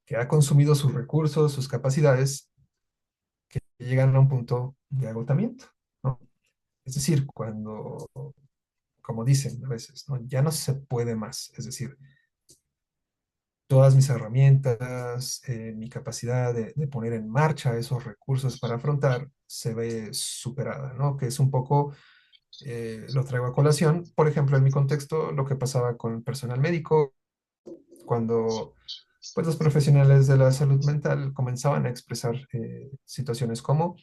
que ha consumido sus recursos, sus capacidades, que llegan a un punto de agotamiento, ¿no? Es decir, cuando, como dicen a veces, ¿no? Ya no se puede más. Es decir, todas mis herramientas, mi capacidad de poner en marcha esos recursos para afrontar se ve superada, ¿no? Que es un poco, lo traigo a colación, por ejemplo, en mi contexto, lo que pasaba con el personal médico, cuando pues los profesionales de la salud mental comenzaban a expresar situaciones como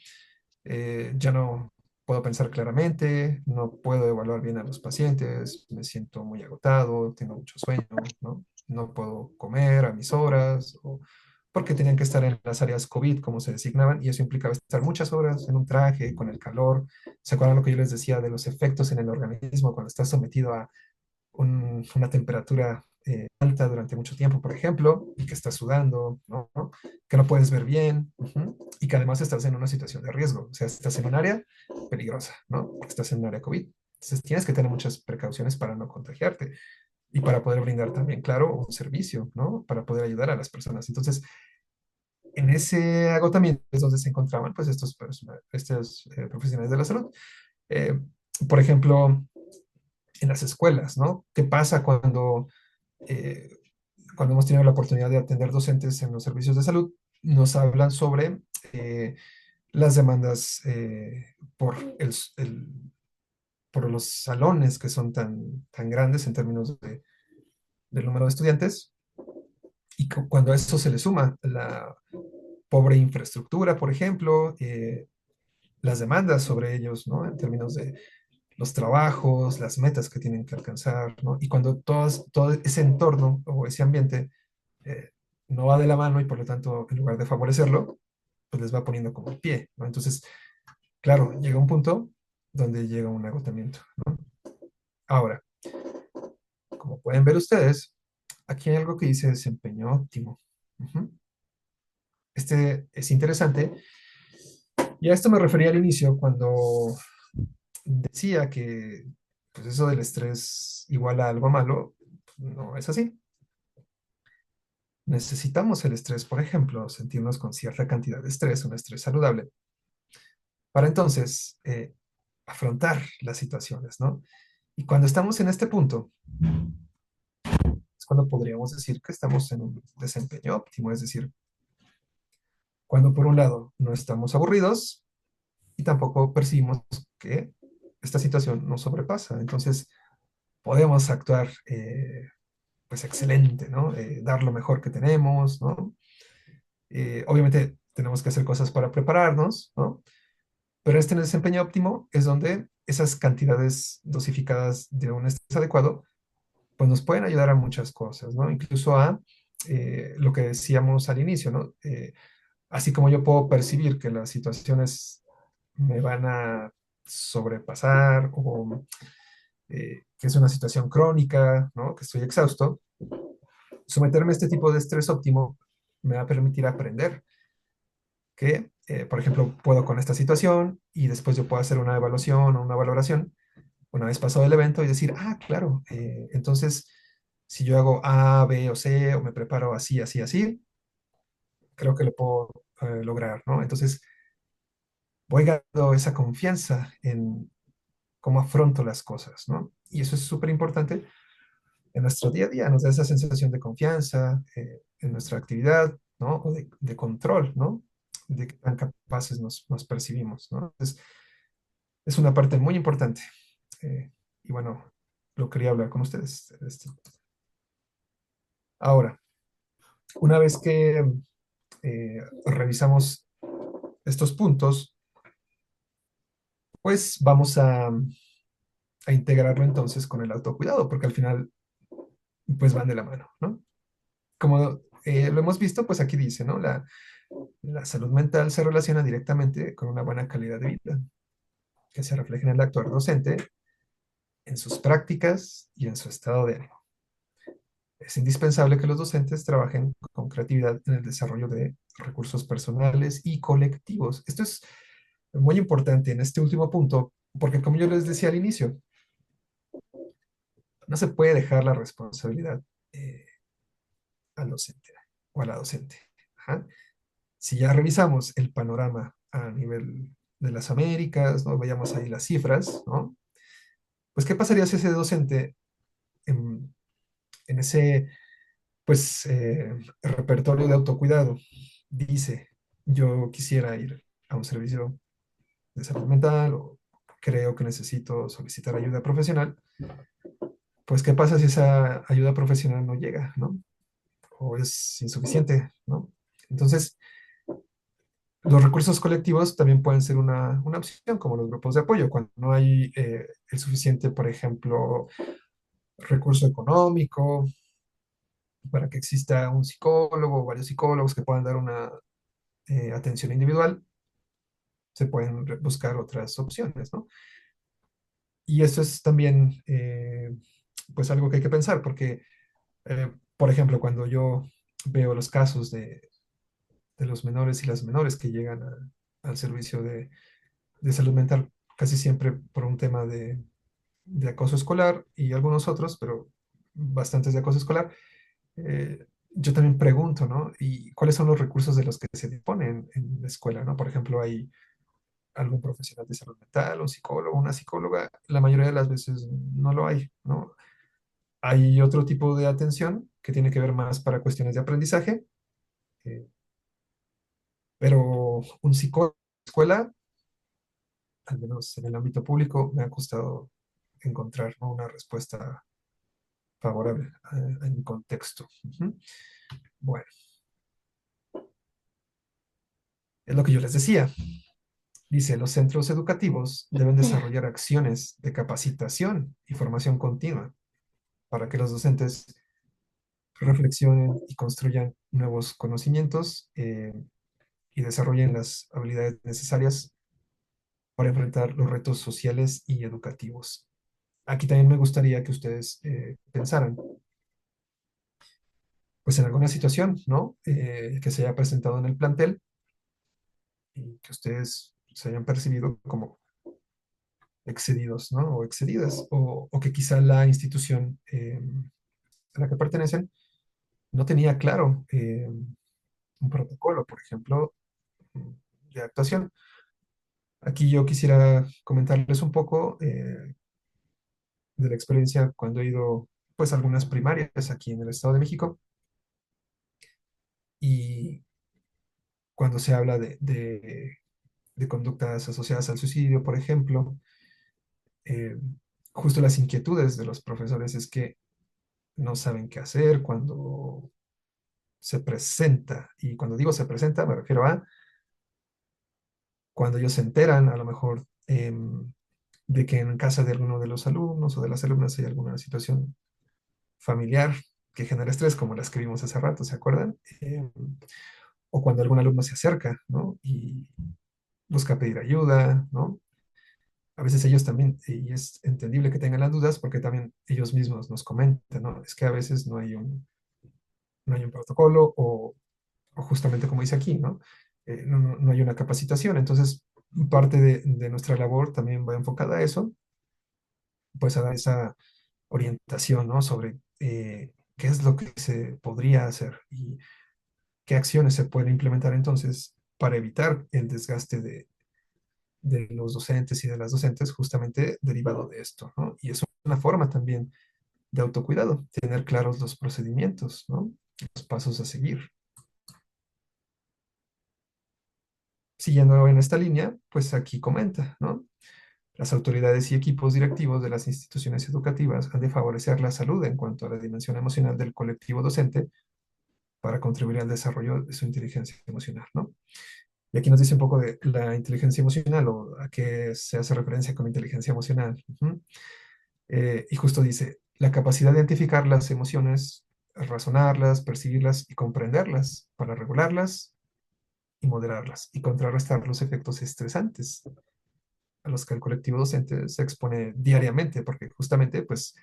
ya no puedo pensar claramente, no puedo evaluar bien a los pacientes, me siento muy agotado, tengo mucho sueño, ¿no? No puedo comer a mis horas, o porque tenían que estar en las áreas COVID, como se designaban, y eso implicaba estar muchas horas en un traje, con el calor. ¿Se acuerdan lo que yo les decía de los efectos en el organismo cuando estás sometido a una temperatura alta durante mucho tiempo, por ejemplo, y que estás sudando, ¿no? Que no puedes ver bien, y que además estás en una situación de riesgo, o sea, estás en un área peligrosa, ¿no? Porque estás en un área COVID. Entonces tienes que tener muchas precauciones para no contagiarte y para poder brindar también, claro, un servicio, ¿no? Para poder ayudar a las personas. Entonces, en ese agotamiento es donde se encontraban, pues, estos profesionales de la salud. Eh, por ejemplo, en las escuelas, ¿no? ¿Qué pasa eh, cuando hemos tenido la oportunidad de atender docentes en los servicios de salud? Nos hablan sobre las demandas por, por los salones que son tan grandes en términos del número de estudiantes, y cuando a eso se le suma la pobre infraestructura, por ejemplo, las demandas sobre ellos, ¿no? En términos de los trabajos, las metas que tienen que alcanzar, ¿no? Y cuando todo ese entorno o ese ambiente eh, no va de la mano y por lo tanto, en lugar de favorecerlo, pues les va poniendo como el pie, ¿no? Entonces, claro, llega un punto donde llega un agotamiento, ¿no? Ahora, como pueden ver ustedes, aquí hay algo que dice desempeño óptimo. Ujú. Este es interesante y a esto me refería al inicio cuando decía que pues eso del estrés igual a algo malo. No es así. Necesitamos el estrés, por ejemplo, sentirnos con cierta cantidad de estrés, un estrés saludable, para entonces afrontar las situaciones, ¿no? Y cuando estamos en este punto, es cuando podríamos decir que estamos en un desempeño óptimo, es decir, cuando por un lado no estamos aburridos y tampoco percibimos que esta situación nos sobrepasa. Entonces, podemos actuar pues excelente, ¿no? Dar lo mejor que tenemos, ¿no? Obviamente tenemos que hacer cosas para prepararnos, ¿no? Pero este desempeño óptimo es donde esas cantidades dosificadas de un estrés adecuado, pues nos pueden ayudar a muchas cosas, ¿no? Incluso a lo que decíamos al inicio, ¿no? Así como yo puedo percibir que las situaciones me van a sobrepasar o que es una situación crónica, ¿no? Que estoy exhausto, someterme a este tipo de estrés óptimo me va a permitir aprender que, por ejemplo, puedo con esta situación y después yo puedo hacer una evaluación o una valoración una vez pasado el evento y decir, ah, claro, entonces si yo hago A, B o C o me preparo así, así, así, creo que lo puedo lograr, ¿no? Entonces voy ganando esa confianza en cómo afronto las cosas, ¿no? Y eso es súper importante en nuestro día a día, nos da esa sensación de confianza en nuestra actividad, ¿no? O de control, ¿no? De qué tan capaces nos percibimos, ¿no? Entonces, es una parte muy importante. Eh, y bueno, lo quería hablar con ustedes. Ahora, una vez que revisamos estos puntos, pues vamos a integrarlo entonces con el autocuidado, porque al final, pues van de la mano, ¿no? Como lo hemos visto, pues aquí dice, ¿no? La salud mental se relaciona directamente con una buena calidad de vida, que se refleja en el actuar docente, en sus prácticas y en su estado de ánimo. Es indispensable que los docentes trabajen con creatividad en el desarrollo de recursos personales y colectivos. Esto es muy importante en este último punto, porque como yo les decía al inicio, no se puede dejar la responsabilidad eh, al docente o a la docente. Ajá. Si ya revisamos el panorama a nivel de las Américas, ¿no? Veamos ahí las cifras, ¿no? Pues, ¿qué pasaría si ese docente en ese pues repertorio de autocuidado dice, yo quisiera ir a un servicio de salud mental o creo que necesito solicitar ayuda profesional, pues ¿qué pasa si esa ayuda profesional no llega, ¿no? O es insuficiente, ¿no? Entonces, los recursos colectivos también pueden ser una opción, como los grupos de apoyo, cuando no hay el suficiente, por ejemplo, recurso económico para que exista un psicólogo o varios psicólogos que puedan dar una atención individual, se pueden buscar otras opciones, ¿no? Y eso es también, pues, algo que hay que pensar, porque, por ejemplo, cuando yo veo los casos de los menores y las menores que llegan al servicio de salud mental, casi siempre por un tema de acoso escolar y algunos otros, pero bastantes de acoso escolar, yo también pregunto, ¿no? ¿Y cuáles son los recursos de los que se disponen en la escuela, ¿no? Por ejemplo, hay algún profesional de salud mental, un psicólogo, una psicóloga, la mayoría de las veces no lo hay, ¿no? Hay otro tipo de atención que tiene que ver más para cuestiones de aprendizaje, eh, pero un psicólogo en la escuela, al menos en el ámbito público, me ha costado encontrar, ¿no? Una respuesta favorable en mi contexto. Ujú. Bueno, es lo que yo les decía. Dice, los centros educativos deben desarrollar acciones de capacitación y formación continua para que los docentes reflexionen y construyan nuevos conocimientos y desarrollen las habilidades necesarias para enfrentar los retos sociales y educativos. Aquí también me gustaría que ustedes pensaran, pues en alguna situación, ¿no? Que se haya presentado en el plantel y que ustedes se hayan percibido como excedidos, ¿no? O excedidas, o que quizá la institución a la que pertenecen no tenía claro un protocolo, por ejemplo, de actuación. Aquí yo quisiera comentarles un poco de la experiencia cuando he ido, pues, a algunas primarias aquí en el Estado de México y cuando se habla de conductas asociadas al suicidio, por ejemplo, eh, justo las inquietudes de los profesores es que no saben qué hacer cuando se presenta. Y cuando digo se presenta, me refiero a cuando ellos se enteran, a lo mejor, de que en casa de alguno de los alumnos o de las alumnas hay alguna situación familiar que genera estrés, como la escribimos hace rato, ¿se acuerdan? O cuando algún alumno se acerca, ¿no? Y busca pedir ayuda, ¿no? A veces ellos también, y es entendible que tengan las dudas porque también ellos mismos nos comentan, ¿no? Es que a veces no hay un protocolo o justamente como dice aquí, ¿no? No hay una capacitación. Entonces, parte de nuestra labor también va enfocada a eso, pues a dar esa orientación, ¿no? Sobre qué es lo que se podría hacer y qué acciones se pueden implementar entonces para evitar el desgaste de los docentes y de las docentes justamente derivado de esto, ¿no? Y es una forma también de autocuidado, tener claros los procedimientos, ¿no? Los pasos a seguir. Siguiendo en esta línea, pues aquí comenta, ¿no? Las autoridades y equipos directivos de las instituciones educativas han de favorecer la salud en cuanto a la dimensión emocional del colectivo docente para contribuir al desarrollo de su inteligencia emocional, ¿no? Y aquí nos dice un poco de la inteligencia emocional o a qué se hace referencia con inteligencia emocional. Y justo dice, la capacidad de identificar las emociones, razonarlas, percibirlas y comprenderlas para regularlas y moderarlas y contrarrestar los efectos estresantes a los que el colectivo docente se expone diariamente, porque justamente pues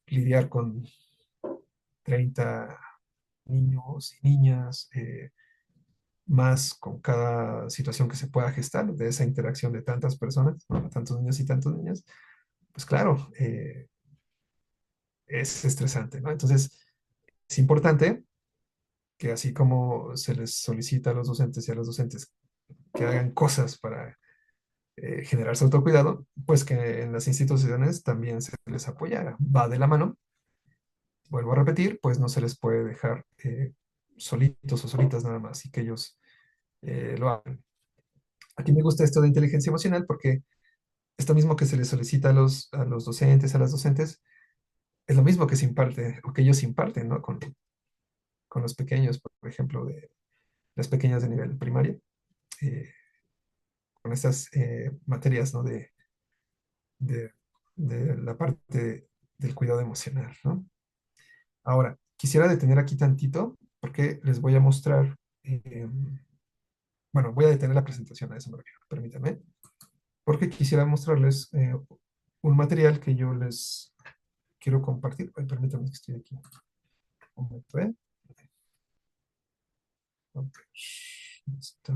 lidiar con 30 niños y niñas, más con cada situación que se pueda gestar de esa interacción de tantas personas, ¿no? Tantos niños y tantas niñas, pues claro, es estresante, ¿no? Entonces, es importante que así como se les solicita a los docentes y a los docentes que hagan cosas para generar su autocuidado, pues que en las instituciones también se les apoyara. Va de la mano, vuelvo a repetir, pues no se les puede dejar solitos o solitas nada más y que ellos lo hagan. Aquí me gusta esto de inteligencia emocional porque esto mismo que se les solicita a los docentes, a las docentes, es lo mismo que se imparte o que ellos imparten, ¿no? Con los pequeños, por ejemplo, de las pequeñas de nivel primario, eh, con estas materias, ¿no? De, de la parte del cuidado emocional, ¿no? Ahora, quisiera detener aquí tantito porque les voy a mostrar, bueno, voy a detener la presentación, a eso me refiero, permítanme, porque quisiera mostrarles un material que yo les quiero compartir. Ay, permítanme que estoy aquí. Un momento, ¿eh? Ok. Está,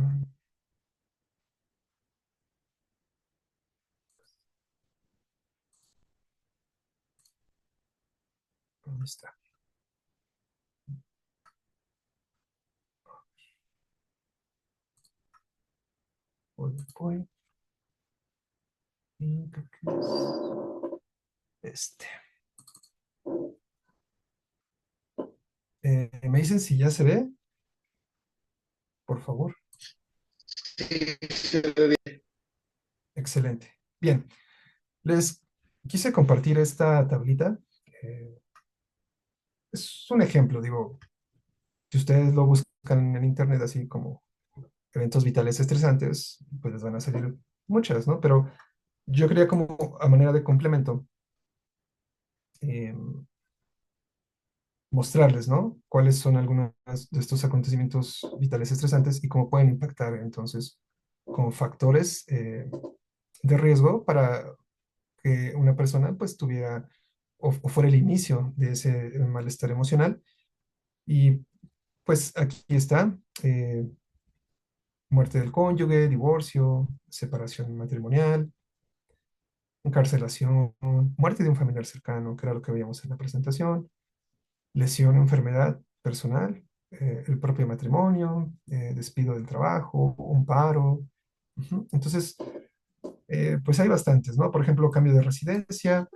¿dónde está? PowerPoint. Y creo que es este. ¿Me dicen si ya se ve? Por favor. Sí, se ve bien. Excelente. Bien, les quise compartir esta tablita. Eh, es un ejemplo, digo, si ustedes lo buscan en internet así como eventos vitales estresantes, pues les van a salir muchas, ¿no? Pero yo quería como a manera de complemento eh, mostrarles, ¿no? Cuáles son algunos de estos acontecimientos vitales estresantes y cómo pueden impactar entonces como factores de riesgo para que una persona pues tuviera o fuera el inicio de ese malestar emocional. Y pues aquí está, muerte del cónyuge, divorcio, separación matrimonial, encarcelación, muerte de un familiar cercano, que era lo que veíamos en la presentación, lesión o enfermedad personal, el propio matrimonio, despido del trabajo, un paro. Ujú. Entonces, pues hay bastantes, ¿no? Por ejemplo, cambio de residencia,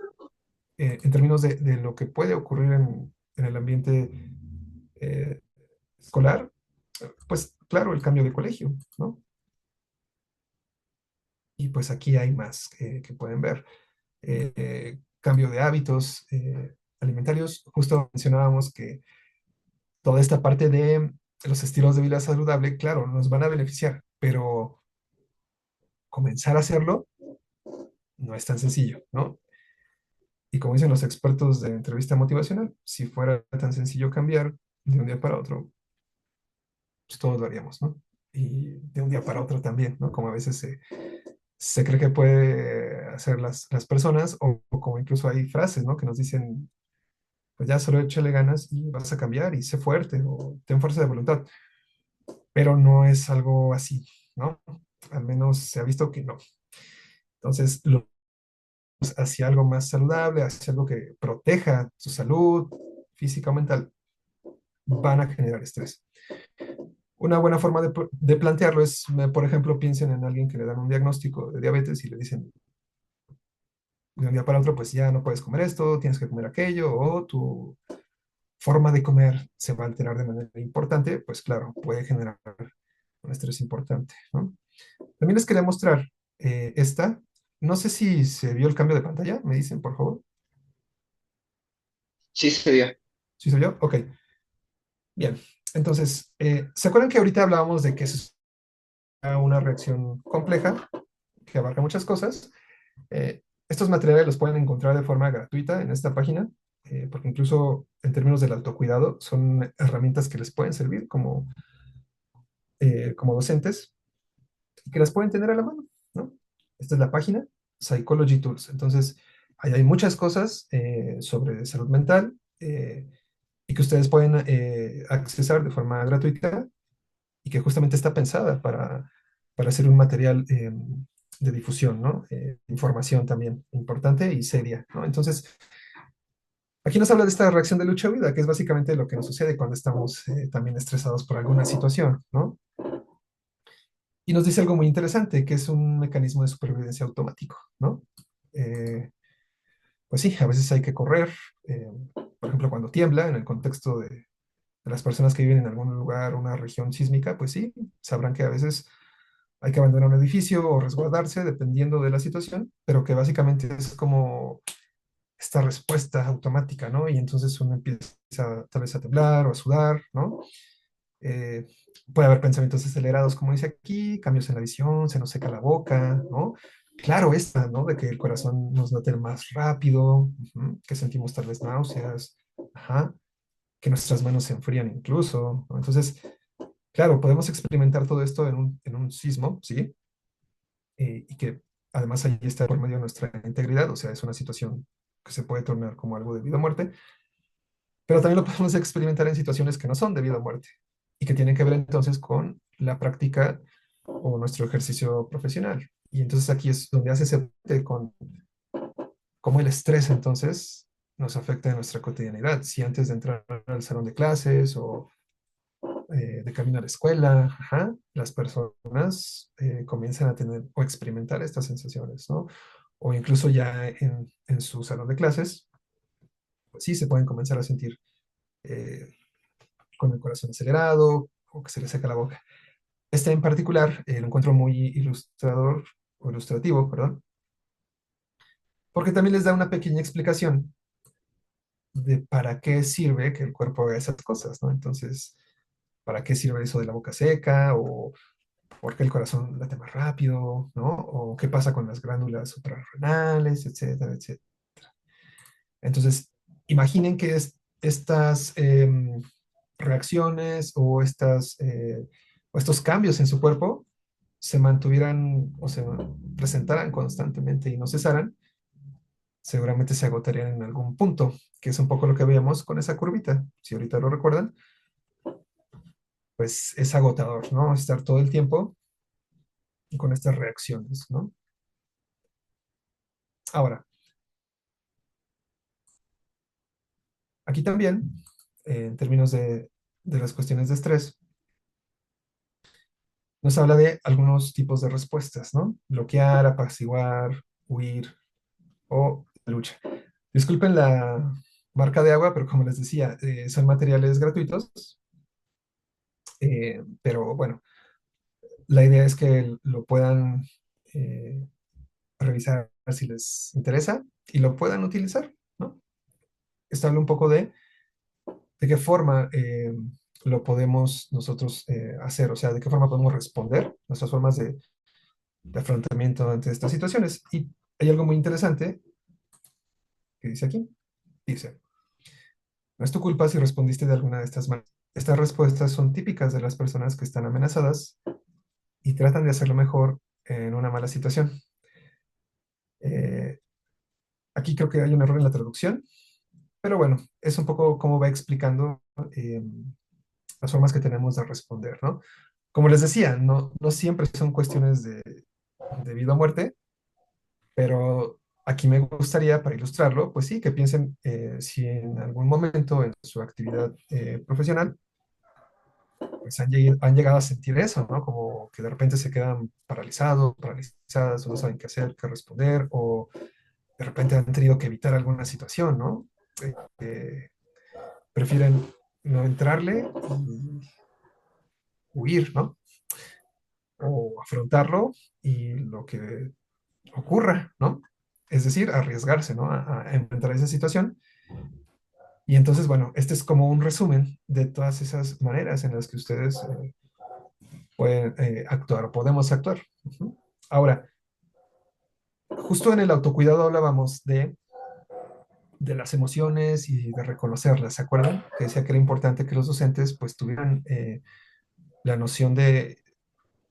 en términos de lo que puede ocurrir en el ambiente eh, escolar, pues claro, el cambio de colegio, ¿no? Y pues aquí hay más que pueden ver. Cambio de hábitos alimentarios. Justo mencionábamos que toda esta parte de los estilos de vida saludable, claro, nos van a beneficiar, pero comenzar a hacerlo no es tan sencillo, ¿no? Y como dicen los expertos de entrevista motivacional, si fuera tan sencillo cambiar de un día para otro, pues todos lo haríamos, ¿no? Y de un día para otro también, ¿no? Como a veces se cree que puede hacer las personas, o como incluso hay frases, ¿no? Que nos dicen, pues ya solo échale ganas y vas a cambiar y sé fuerte o ten fuerza de voluntad, pero no es algo así, ¿no? Al menos se ha visto que no. Entonces, hacia algo más saludable, hacia algo que proteja su salud física o mental, van a generar estrés. Una buena forma de plantearlo es, por ejemplo, piensen en alguien que le dan un diagnóstico de diabetes y le dicen de un día para otro, pues ya no puedes comer esto, tienes que comer aquello, o tu forma de comer se va a alterar de manera importante, pues claro, puede generar un estrés importante, ¿no? También les quería mostrar esta. No sé si se vio el cambio de pantalla, me dicen, por favor. Sí, sería. ¿Sí se vio? Ok, bien. Entonces, ¿se acuerdan que ahorita hablábamos de que es una reacción compleja que abarca muchas cosas? Estos materiales los pueden encontrar de forma gratuita en esta página, porque incluso en términos del autocuidado son herramientas que les pueden servir como docentes y que las pueden tener a la mano, ¿no? Esta es la página Psychology Tools. Entonces, ahí hay muchas cosas sobre salud mental y que ustedes pueden accesar de forma gratuita y que justamente está pensada para hacer un material de difusión, ¿no? Información también importante y seria, ¿no? Entonces, aquí nos habla de esta reacción de lucha o huida, que es básicamente lo que nos sucede cuando estamos también estresados por alguna situación, ¿no? Y nos dice algo muy interesante, que es un mecanismo de supervivencia automático, ¿no? Eh, pues sí, a veces hay que correr, eh, por ejemplo, cuando tiembla, en el contexto de las personas que viven en algún lugar, una región sísmica, pues sí, sabrán que a veces hay que abandonar un edificio o resguardarse, dependiendo de la situación, pero que básicamente es como esta respuesta automática, ¿no? Y entonces uno empieza tal vez a temblar o a sudar, ¿no? Eh, puede haber pensamientos acelerados, como dice aquí, cambios en la visión, se nos seca la boca, ¿no? Claro, esta, ¿no? De que el corazón nos late más rápido, que sentimos tal vez náuseas, ajá, que nuestras manos se enfrían incluso, ¿no? Entonces, claro, podemos experimentar todo esto en un sismo, ¿sí? Y que además ahí está por medio de nuestra integridad, o sea, es una situación que se puede tornar como algo de vida o muerte, pero también lo podemos experimentar en situaciones que no son de vida o muerte y que tienen que ver entonces con la práctica o nuestro ejercicio profesional. Y entonces aquí es donde hace ese puente con cómo el estrés entonces nos afecta en nuestra cotidianidad. Si antes de entrar al salón de clases o de camino a la escuela, ajá, las personas comienzan a tener o experimentar estas sensaciones, ¿no? O incluso ya en su salón de clases, pues sí, se pueden comenzar a sentir eh, con el corazón acelerado o que se les seca la boca. Este en particular lo encuentro muy ilustrador o ilustrativo, perdón, porque también les da una pequeña explicación de para qué sirve que el cuerpo haga esas cosas, ¿no? Entonces, ¿para qué sirve eso de la boca seca? O por qué el corazón late más rápido, ¿no? O qué pasa con las glándulas suprarrenales, etcétera, etcétera. Entonces, imaginen que estas reacciones o estos cambios en su cuerpo se mantuvieran o se presentaran constantemente y no cesaran, seguramente se agotarían en algún punto, que es un poco lo que veíamos con esa curvita. Si ahorita lo recuerdan, pues es agotador, ¿no? Estar todo el tiempo con estas reacciones, ¿no? Ahora, aquí también, en términos de las cuestiones de estrés, nos habla de algunos tipos de respuestas, ¿no? Bloquear, apaciguar, huir o lucha. Disculpen la marca de agua, pero como les decía, son materiales gratuitos, pero bueno, la idea es que lo puedan eh, revisar si les interesa y lo puedan utilizar, ¿no? Esto habla un poco de qué forma lo podemos nosotros hacer, o sea, de qué forma podemos responder, nuestras formas de afrontamiento ante estas situaciones. Y hay algo muy interesante que dice aquí. Dice, no es tu culpa si respondiste de alguna de estas maneras. Estas respuestas son típicas de las personas que están amenazadas y tratan de hacerlo mejor en una mala situación. Eh, Aquí creo que hay un error en la traducción, pero bueno, es un poco como va explicando eh, las formas que tenemos de responder, ¿no? Como les decía, no siempre son cuestiones de vida o muerte, pero aquí me gustaría, para ilustrarlo, pues sí, que piensen si en algún momento en su actividad profesional, pues han llegado a sentir eso, ¿no? Como que de repente se quedan paralizados, paralizadas, o no saben qué hacer, qué responder, o de repente han tenido que evitar alguna situación, ¿no? Eh, Prefieren no entrarle y huir, ¿no? O afrontarlo y lo que ocurra, ¿no? Es decir, arriesgarse, ¿no? A enfrentar esa situación. Y entonces, bueno, este es como un resumen de todas esas maneras en las que ustedes pueden actuar o podemos actuar. Ujú. Ahora, justo en el autocuidado hablábamos de las emociones y de reconocerlas, ¿se acuerdan? Que decía que era importante que los docentes pues tuvieran la noción de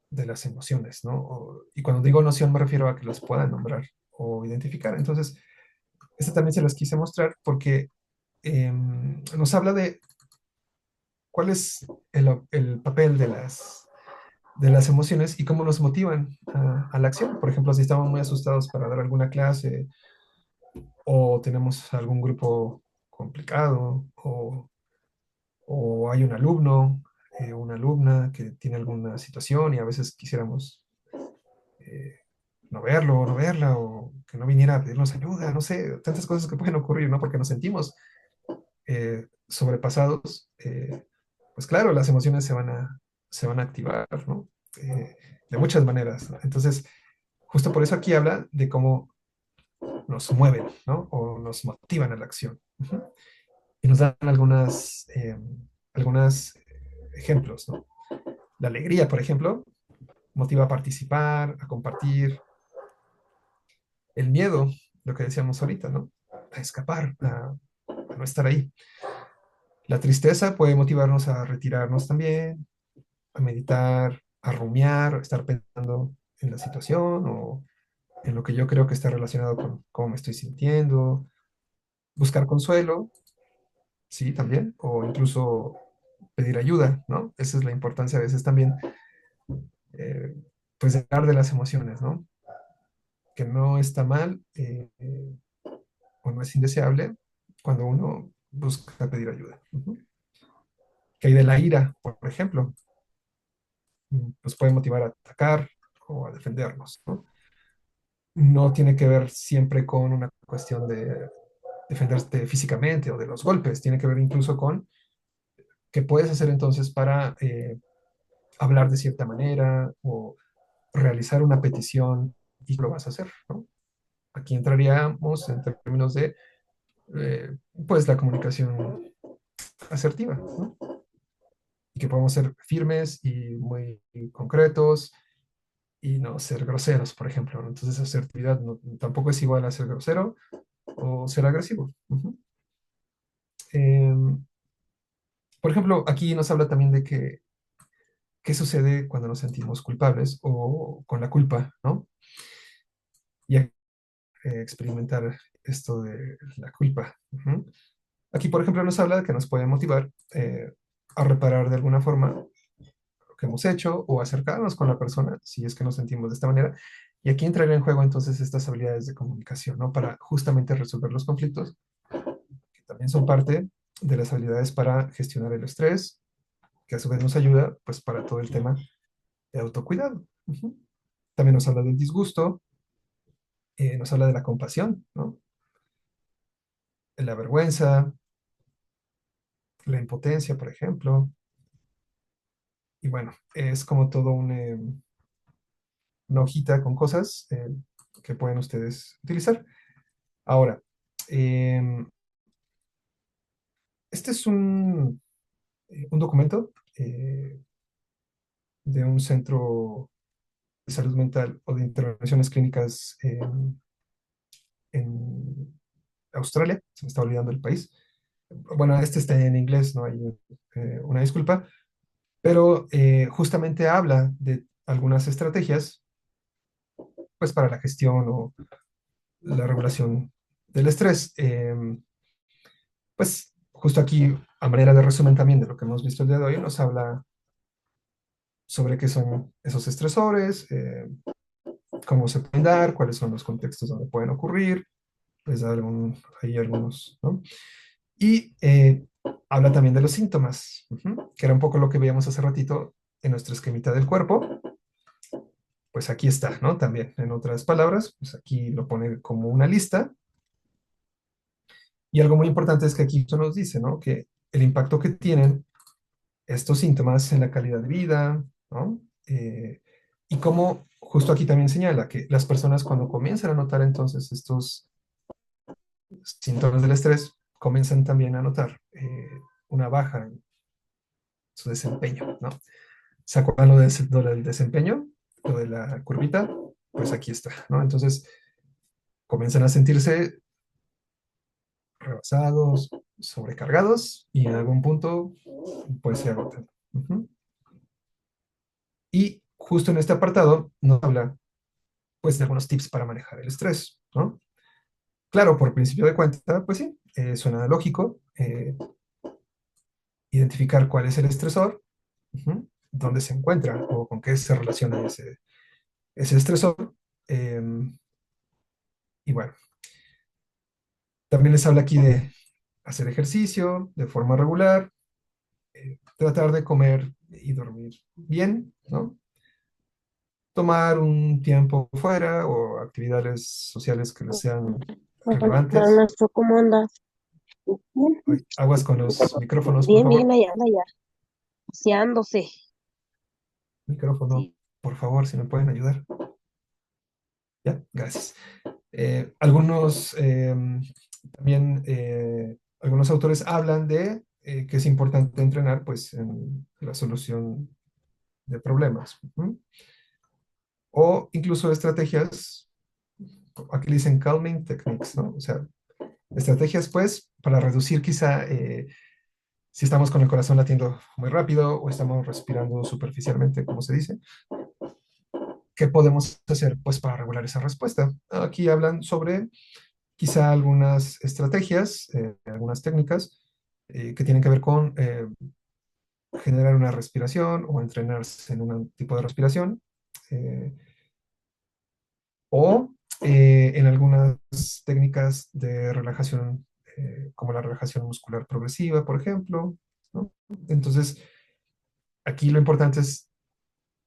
las emociones, ¿no? Y cuando digo noción me refiero a que las puedan nombrar o identificar. Entonces, esta también se las quise mostrar porque nos habla de cuál es el papel de las emociones y cómo nos motivan a la acción. Por ejemplo, si estamos muy asustados para dar alguna clase o tenemos algún grupo complicado o hay un alumno o una alumna que tiene alguna situación y a veces quisiéramos eh, no verlo o no verla o que no viniera a pedirnos ayuda, no sé, tantas cosas que pueden ocurrir, ¿no? Porque nos sentimos sobrepasados, pues claro, las emociones se van a activar, ¿no? De muchas maneras, ¿no? Entonces, justo por eso aquí habla de cómo nos mueven, ¿no? O nos motivan a la acción. Ujú. Y nos dan algunas ejemplos, ¿no? La alegría, por ejemplo, motiva a participar, a compartir. El miedo, lo que decíamos ahorita, ¿no? A escapar, a no estar ahí. La tristeza puede motivarnos a retirarnos también, a meditar, a rumiar, a estar pensando en la situación o en lo que yo creo que está relacionado con cómo me estoy sintiendo. Buscar consuelo, sí, también, o incluso pedir ayuda, ¿no? Esa es la importancia a veces también, eh, pues, de hablar de las emociones, ¿no? Que no está mal o no es indeseable cuando uno busca pedir ayuda. Ujú. Que hay de la ira, por ejemplo, nos puede motivar a atacar o a defendernos, ¿no? No tiene que ver siempre con una cuestión de defenderte físicamente o de los golpes, tiene que ver incluso con qué puedes hacer entonces para hablar de cierta manera o realizar una petición y lo vas a hacer, ¿no? Aquí entraríamos en términos de, pues, la comunicación asertiva, ¿no? que podemos ser firmes y muy concretos y no ser groseros, por ejemplo, ¿no? Entonces, asertividad tampoco es igual a ser grosero o ser agresivo. Em, por ejemplo, aquí nos habla también de que qué sucede cuando nos sentimos culpables o con la culpa, ¿no? Y experimentar esto de la culpa. Aquí, por ejemplo, nos habla de que nos puede motivar a reparar de alguna forma lo que hemos hecho o acercarnos con la persona si es que nos sentimos de esta manera. Y aquí entraría en juego entonces estas habilidades de comunicación, ¿no? Para justamente resolver los conflictos, que también son parte de las habilidades para gestionar el estrés, que a su vez nos ayuda pues para todo el tema de autocuidado. También nos habla del disgusto, nos habla de la compasión, ¿no? De la vergüenza, la impotencia, por ejemplo. Y bueno, es como todo una hojita con cosas que pueden ustedes utilizar. Ahora, eh, este es un documento de un centro de salud mental o de intervenciones clínicas en Australia, se me está olvidando el país. Bueno, este está en inglés, no hay una disculpa, pero justamente habla de algunas estrategias pues para la gestión o la regulación del estrés. Pues justo aquí, a manera de resumen también de lo que hemos visto el día de hoy, nos habla sobre qué son esos estresores, cómo se pueden dar, cuáles son los contextos donde pueden ocurrir, les da ahí algunos, ¿no? Y habla también de los síntomas, que era un poco lo que veíamos hace ratito en nuestro esquemita del cuerpo. Pues aquí está, ¿no? También, en otras palabras, pues aquí lo pone como una lista. Y algo muy importante es que aquí esto nos dice, ¿no? Que el impacto que tienen estos síntomas en la calidad de vida, ¿no? Y cómo justo aquí también señala que las personas cuando comienzan a notar entonces estos síntomas del estrés, comienzan también a notar una baja en su desempeño, ¿no? ¿Se acuerdan lo del desempeño? Lo de la curvita, pues aquí está, ¿no? Entonces comienzan a sentirse rebasados, sobrecargados y en algún punto pues se agotan. Y justo en este apartado nos habla pues de algunos tips para manejar el estrés, ¿no? Claro, por principio de cuenta, pues sí, suena lógico identificar cuál es el estresor, dónde se encuentra o con qué se relaciona ese estresor. eh, y bueno, también les habla aquí de hacer ejercicio de forma regular, tratar de comer y dormir bien, ¿no? Tomar un tiempo fuera o actividades sociales que les sean Hola, relevantes. maestro, ¿cómo andas? Ujú. Ay, aguas con los micrófonos, por Bien, bien, favor. allá, allá, paseándose. Micrófono, Sí. por favor, si me pueden ayudar. Ya, gracias. Algunos también, algunos autores hablan de que es importante entrenar pues en la solución de problemas. O incluso estrategias, aquí le dicen calming techniques, ¿no? O sea, estrategias pues para reducir quizá si estamos con el corazón latiendo muy rápido o estamos respirando superficialmente, como se dice. ¿Qué podemos hacer pues para regular esa respuesta? Aquí hablan sobre quizá algunas estrategias, algunas técnicas que tienen que ver con generar una respiración o entrenarse en un tipo de respiración eh, o en algunas técnicas de relajación como la relajación muscular progresiva, por ejemplo, ¿no? Entonces, aquí lo importante es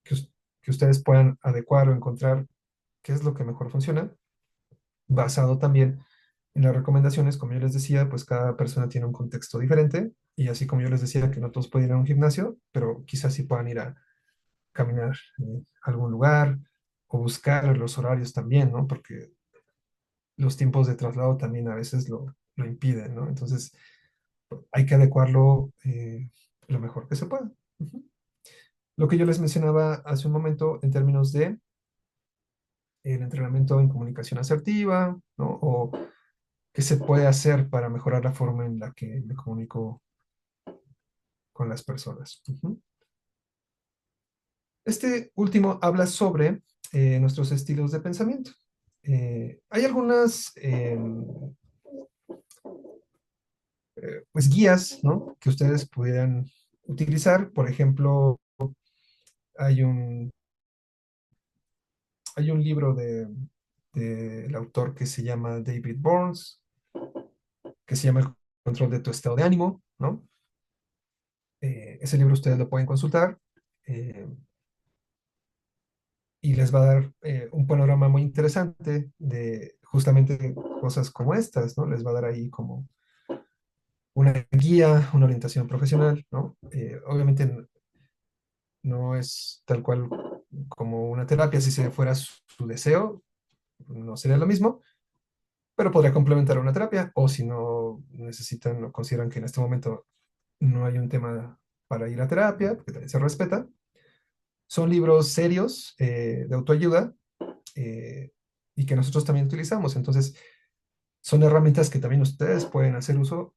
que, que ustedes puedan adecuar o encontrar qué es lo que mejor funciona, basado también en las recomendaciones, como yo les decía, pues cada persona tiene un contexto diferente y así como yo les decía que no todos pueden ir a un gimnasio, pero quizás sí puedan ir a caminar a algún lugar o buscar los horarios también, ¿no? Porque los tiempos de traslado también a veces lo impiden, ¿no? Entonces hay que adecuarlo lo mejor que se pueda. Ujú. Lo que yo les mencionaba hace un momento en términos de el entrenamiento en comunicación asertiva, ¿no? O qué se puede hacer para mejorar la forma en la que me comunico con las personas. Ujú. Este último habla sobre nuestros estilos de pensamiento. Hay algunas pues, guías, ¿no? Que ustedes pudieran utilizar. Por ejemplo, hay un, hay un libro del autor que se llama David Burns, que se llama El control de tu estado de ánimo, ¿no? Ese libro ustedes lo pueden consultar eh, y les va a dar un panorama muy interesante de justamente cosas como estas, ¿no? Les va a dar ahí como una guía, una orientación profesional, ¿no? Obviamente no es tal cual como una terapia, si se fuera su deseo, no sería lo mismo, pero podría complementar una terapia, o si no necesitan o consideran que en este momento no hay un tema para ir a terapia, porque también se respeta. Son libros serios de autoayuda eh, y que nosotros también utilizamos. Entonces, son herramientas que también ustedes pueden hacer uso,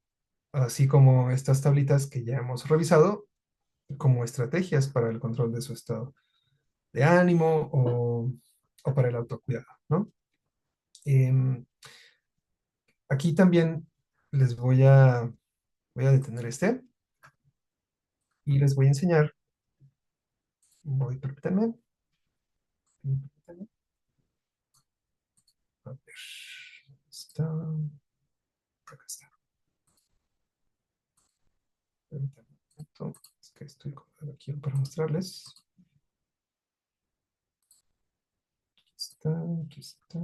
así como estas tablitas que ya hemos revisado, como estrategias para el control de su estado de ánimo o para el autocuidado, ¿no? Em, Aquí también les voy a detener este y les voy a enseñar. Permítanme. Permítanme. A ver, está, acá está. Permítanme un momento, es que estoy aquí para mostrarles. Aquí está, aquí está.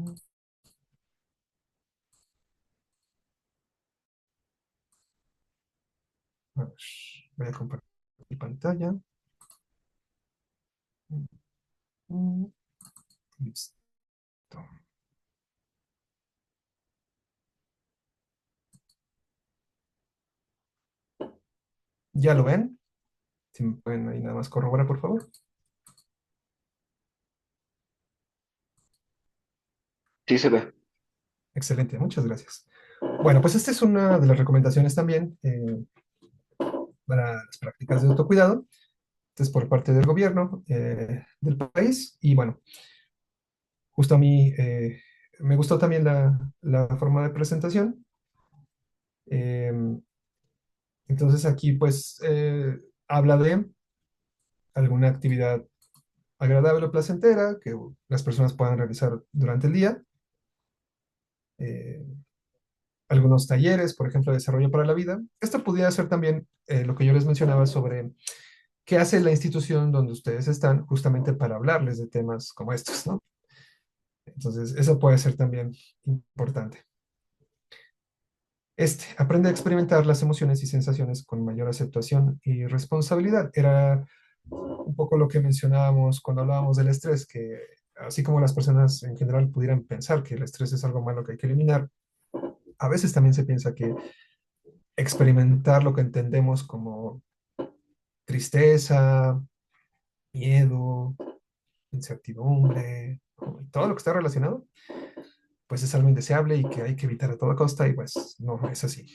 A ver, voy a compartir mi pantalla. Mm, Listo. ¿Ya lo ven? Si me pueden ahí nada más corroborar, por favor. Sí se ve. Excelente, muchas gracias. Bueno, pues esta es una de las recomendaciones también para las prácticas de autocuidado. Esto es por parte del gobierno del país. Y bueno, justo a mí me gustó también la forma de presentación. Eh, entonces aquí pues habla de alguna actividad agradable o placentera que las personas puedan realizar durante el día. Eh, Algunos talleres, por ejemplo, de desarrollo para la vida. Esto pudiera ser también lo que yo les mencionaba sobre qué hace la institución donde ustedes están justamente para hablarles de temas como estos, ¿no? Entonces, eso puede ser también importante. Aprende a experimentar las emociones y sensaciones con mayor aceptación y responsabilidad. Era un poco lo que mencionábamos cuando hablábamos del estrés, que así como las personas en general pudieran pensar que el estrés es algo malo que hay que eliminar, a veces también se piensa que experimentar lo que entendemos como tristeza, miedo, incertidumbre, ¿no? Y todo lo que está relacionado, pues es algo indeseable y que hay que evitar a toda costa y pues no es así.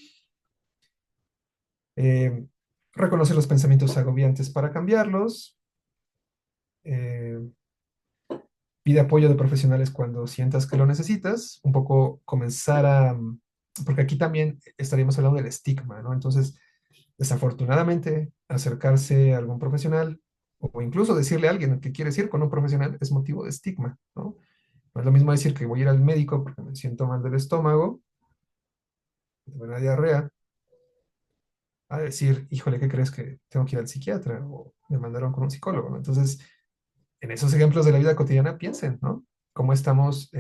Eh, Reconocer los pensamientos agobiantes para cambiarlos. Eh, Pide apoyo de profesionales cuando sientas que lo necesitas. Un poco comenzar porque aquí también estaríamos hablando del estigma, ¿no? Entonces, desafortunadamente, acercarse a algún profesional o incluso decirle a alguien que quieres ir con un profesional es motivo de estigma, ¿no? No es lo mismo decir que voy a ir al médico porque me siento mal del estómago, tengo una diarrea, a decir, híjole, ¿qué crees que tengo que ir al psiquiatra o me mandaron con un psicólogo, ¿no? Entonces, en esos ejemplos de la vida cotidiana, piensen, ¿no? Cómo estamos,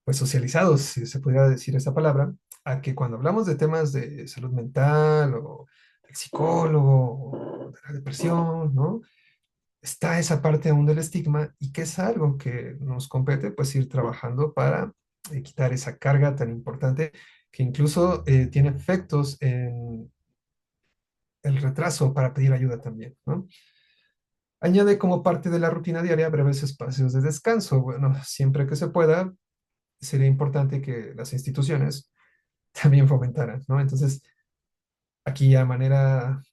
pues, socializados, si se pudiera decir esa palabra, a que cuando hablamos de temas de salud mental o del psicólogo o de la depresión, ¿no? Está esa parte aún del estigma y que es algo que nos compete, pues, ir trabajando para quitar esa carga tan importante que incluso tiene efectos el retraso para pedir ayuda también, ¿no? Añade como parte de la rutina diaria breves espacios de descanso. Bueno, siempre que se pueda, sería importante que las instituciones también fomentaran, ¿no? Entonces, aquí a manera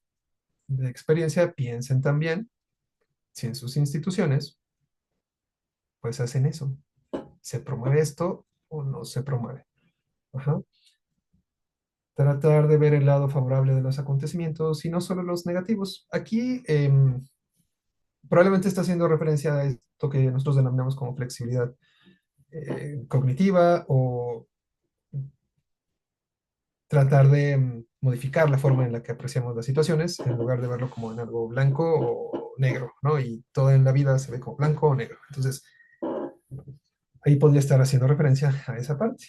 de experiencia, piensen también si en sus instituciones, pues hacen eso. ¿Se promueve esto o no se promueve? Ajá. Tratar de ver el lado favorable de los acontecimientos y no solo los negativos. Aquí probablemente está haciendo referencia a esto que nosotros denominamos como flexibilidad cognitiva o tratar de modificar la forma en la que apreciamos las situaciones en lugar de verlo como en algo blanco o negro, ¿no? Y todo en la vida se ve como blanco o negro. Entonces, ahí podría estar haciendo referencia a esa parte.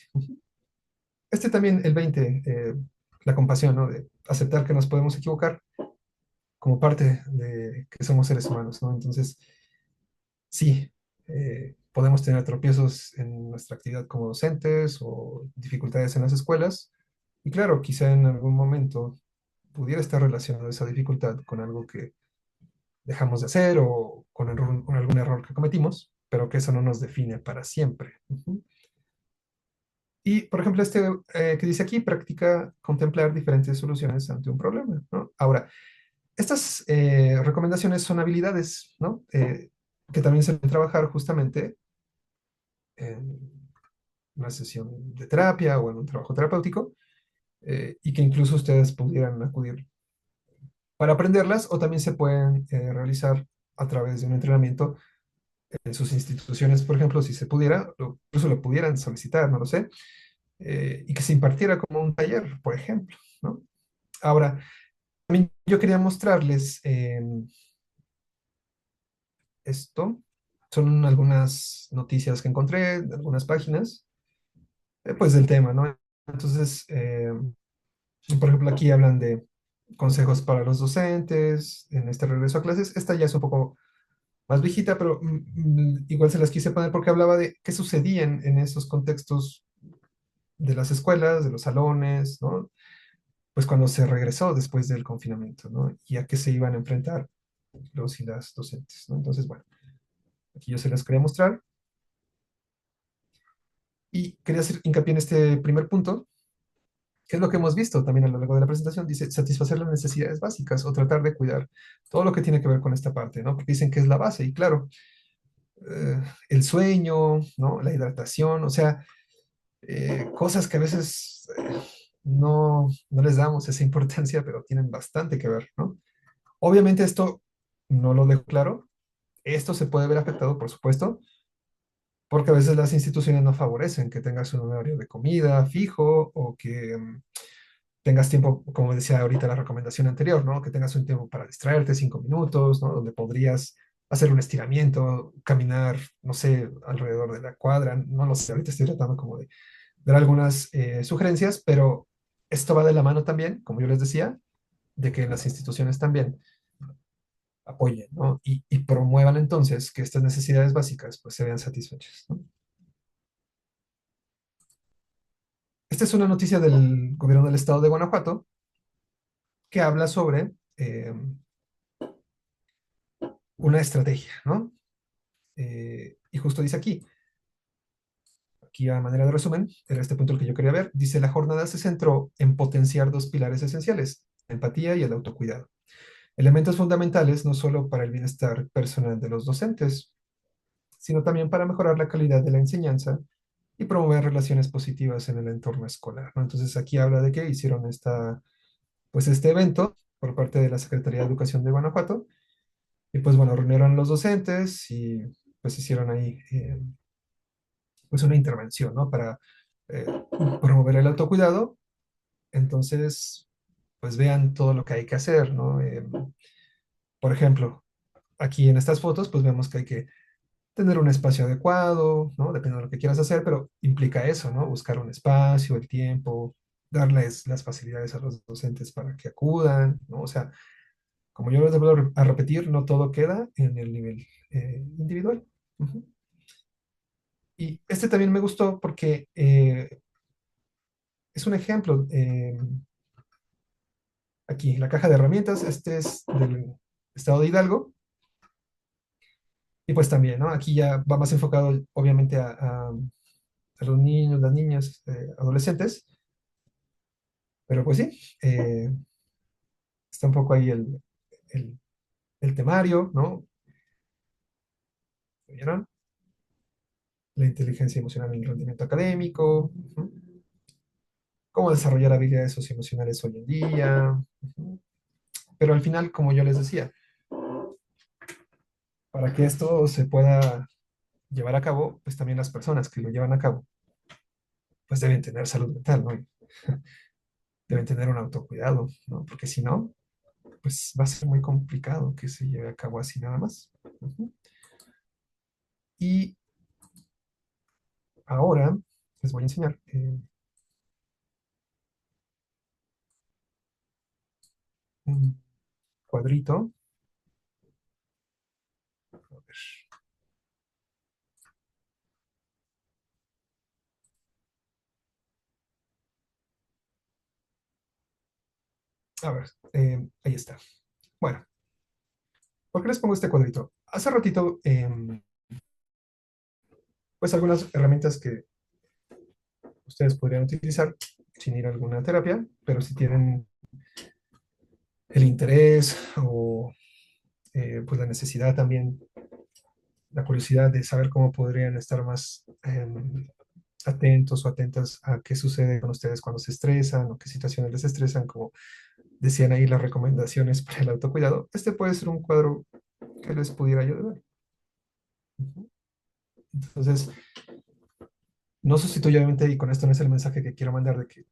Este también, el 20, la compasión, ¿no? De aceptar que nos podemos equivocar como parte de que somos seres humanos, ¿no? Entonces, sí, podemos tener tropiezos en nuestra actividad como docentes o dificultades en las escuelas. Y claro, quizá en algún momento pudiera estar relacionado esa dificultad con algo que dejamos de hacer o con algún error que cometimos, pero que eso no nos define para siempre. Ujú. Y, por ejemplo, este que dice aquí, practica contemplar diferentes soluciones ante un problema, ¿no? Ahora, estas recomendaciones son habilidades, ¿no? Que también se deben trabajar justamente en una sesión de terapia o en un trabajo terapéutico, y que incluso ustedes pudieran acudir para aprenderlas o también se pueden realizar a través de un entrenamiento en sus instituciones, por ejemplo, si se pudiera, incluso lo pudieran solicitar, no lo sé, y que se impartiera como un taller, por ejemplo, ¿no? Ahora, también yo quería mostrarles esto. Son algunas noticias que encontré de algunas páginas, pues del tema, ¿no? Entonces, por ejemplo, aquí hablan de consejos para los docentes en este regreso a clases. Esta ya es un poco más viejita, pero igual se las quise poner porque hablaba de qué sucedía en esos contextos de las escuelas, de los salones, ¿no? Pues cuando se regresó después del confinamiento, ¿no? Y a qué se iban a enfrentar los y las docentes, ¿no? Entonces, bueno, aquí yo se las quería mostrar y quería hacer hincapié en este primer punto, que es lo que hemos visto también a lo largo de la presentación, dice satisfacer las necesidades básicas o tratar de cuidar todo lo que tiene que ver con esta parte, ¿no? Porque dicen que es la base y claro, el sueño, ¿no? La hidratación, o sea, cosas que a veces no les damos esa importancia, pero tienen bastante que ver, ¿no? Obviamente esto no lo dejo claro, esto se puede ver afectado, por supuesto, porque a veces las instituciones no favorecen que tengas un horario de comida fijo o que tengas tiempo, como decía ahorita la recomendación anterior, ¿no? Que tengas un tiempo para distraerte, 5 minutos, ¿no? Donde podrías hacer un estiramiento, caminar, no sé, alrededor de la cuadra, no lo sé, ahorita estoy tratando como de dar algunas sugerencias, pero esto va de la mano también, como yo les decía, de que las instituciones también apoyen, ¿no? Y promuevan entonces que estas necesidades básicas pues se vean satisfechas, ¿no? Esta es una noticia del gobierno del estado de Guanajuato que habla sobre una estrategia, ¿no? Y justo dice aquí a manera de resumen, era este punto el que yo quería ver, dice la jornada se centró en potenciar dos pilares esenciales, la empatía y el autocuidado. Elementos fundamentales no solo para el bienestar personal de los docentes, sino también para mejorar la calidad de la enseñanza y promover relaciones positivas en el entorno escolar, ¿no? Entonces aquí habla de que hicieron pues este evento por parte de la Secretaría de Educación de Guanajuato y pues bueno, reunieron a los docentes y pues hicieron ahí pues una intervención, ¿no? Para eh, promover el autocuidado. Entonces, pues vean todo lo que hay que hacer, ¿no? Por ejemplo, aquí en estas fotos, pues vemos que hay que tener un espacio adecuado, ¿no? Depende de lo que quieras hacer, pero implica eso, ¿no? Buscar un espacio, el tiempo, darles las facilidades a los docentes para que acudan, ¿no? O sea, como yo les debo a repetir, no todo queda en el nivel individual. Ujú. Y este también me gustó porque es un ejemplo. aquí la caja de herramientas, este es del estado de Hidalgo. Y pues también, ¿no? Aquí ya va más enfocado, obviamente, a los niños, las niñas, adolescentes. Pero pues sí, está un poco ahí el, el temario, ¿no? ¿Vieron? La inteligencia emocional en el rendimiento académico, ujú. Cómo desarrollar habilidades socioemocionales hoy en día. Ujú. Pero al final, como yo les decía, para que esto se pueda llevar a cabo, pues también las personas que lo llevan a cabo, pues deben tener salud mental, ¿no? Y deben tener un autocuidado, ¿no? Porque si no, pues va a ser muy complicado que se lleve a cabo así nada más. Ujú. Y ahora les voy a enseñar un cuadrito. A ver, a ver, ahí está. Bueno, ¿por qué les pongo este cuadrito? Hace ratito, pues algunas herramientas que ustedes podrían utilizar sin ir a alguna terapia, pero si tienen el interés o pues la necesidad también, la curiosidad de saber cómo podrían estar más atentos o atentas a qué sucede con ustedes cuando se estresan o qué situaciones les estresan, como decían ahí las recomendaciones para el autocuidado, este puede ser un cuadro que les pudiera ayudar. Ujú. Entonces, no sustituye obviamente, y con esto no es el mensaje que quiero mandar de que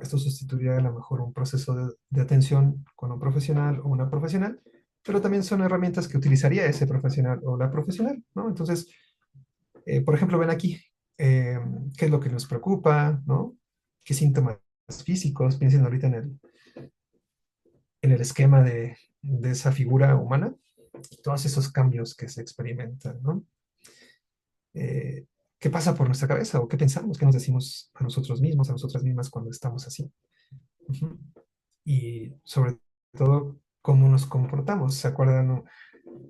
esto sustituiría a lo mejor un proceso de atención con un profesional o una profesional, pero también son herramientas que utilizaría ese profesional o la profesional, ¿no? Entonces, por ejemplo, ven aquí, eh, qué es lo que nos preocupa, ¿no? ¿Qué síntomas físicos? Piensen ahorita en el esquema de esa figura humana y todos esos cambios que se experimentan, ¿no? Eh, ¿Qué pasa por nuestra cabeza o qué pensamos, qué nos decimos a nosotros mismos, a nosotras mismas cuando estamos así? Ujú. Y sobre todo, cómo nos comportamos. ¿Se acuerdan, no?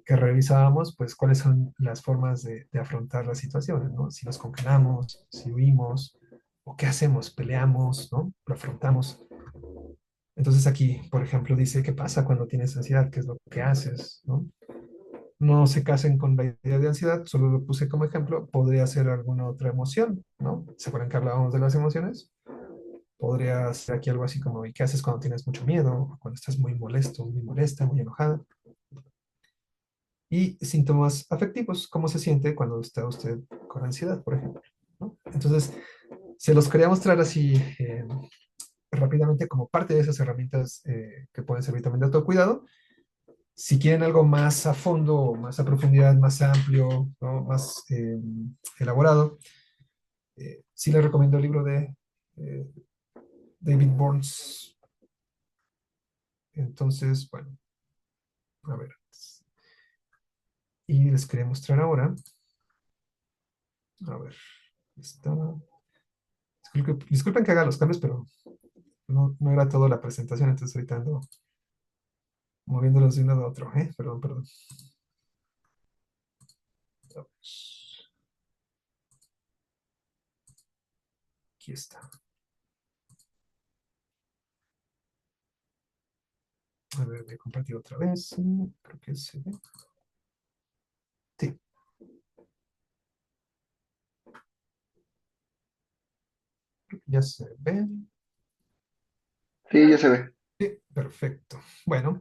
Que revisábamos, pues, cuáles son las formas de afrontar las situaciones, ¿no? Si nos congelamos, si huimos, o qué hacemos, peleamos, ¿no? Lo afrontamos. Entonces aquí, por ejemplo, dice, ¿qué pasa cuando tienes ansiedad? ¿Qué es lo que haces? ¿No? No se casen con la idea de ansiedad, solo lo puse como ejemplo, podría ser alguna otra emoción, ¿no? ¿Se acuerdan que hablábamos de las emociones? Podría ser aquí algo así como, ¿y qué haces cuando tienes mucho miedo? Cuando estás muy molesto, muy molesta, muy enojada. Y síntomas afectivos, ¿cómo se siente cuando está usted con ansiedad, por ejemplo? ¿No? Entonces, se los quería mostrar así rápidamente como parte de esas herramientas que pueden servir también de autocuidado. Si quieren algo más a fondo, más a profundidad, más amplio, ¿no? Más elaborado, sí les recomiendo el libro de eh, David Burns. Entonces, bueno, a ver. Y les quería mostrar ahora. A ver, está. Disculpen que haga los cambios, pero no era toda la presentación, entonces ahorita ando moviéndolos de un lado a otro. Perdón, perdón. Aquí está. A ver, voy a compartir otra vez. Creo que se ve. Sí, ya se ve. Sí, ya se ve. Sí, perfecto. Bueno,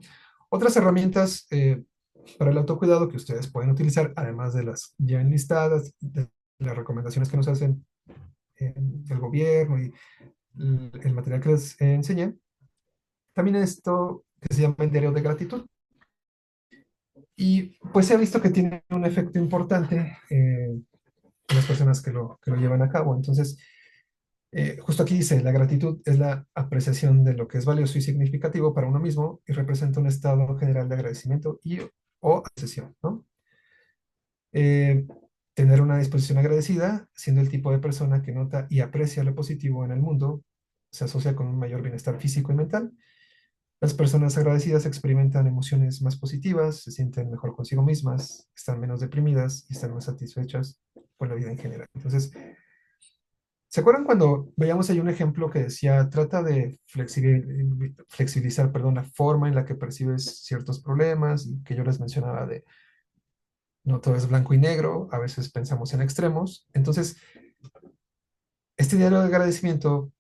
otras herramientas para el autocuidado que ustedes pueden utilizar, además de las ya enlistadas, de las recomendaciones que nos hacen el gobierno y el material que les enseñé, también esto que se llama el diario de gratitud. Y pues se ha visto que tiene un efecto importante en las personas que lo llevan a cabo. Entonces, justo aquí dice, la gratitud es la apreciación de lo que es valioso y significativo para uno mismo y representa un estado general de agradecimiento y o apreciación, ¿no? Eh, Tener una disposición agradecida, siendo el tipo de persona que nota y aprecia lo positivo en el mundo, se asocia con un mayor bienestar físico y mental. Las personas agradecidas experimentan emociones más positivas, se sienten mejor consigo mismas, están menos deprimidas y están más satisfechas por la vida en general. Entonces, ¿se acuerdan cuando veíamos ahí un ejemplo que decía, trata de flexibilizar, perdón, la forma en la que percibes ciertos problemas y que yo les mencionaba de no todo es blanco y negro, a veces pensamos en extremos. Entonces, este diario de agradecimiento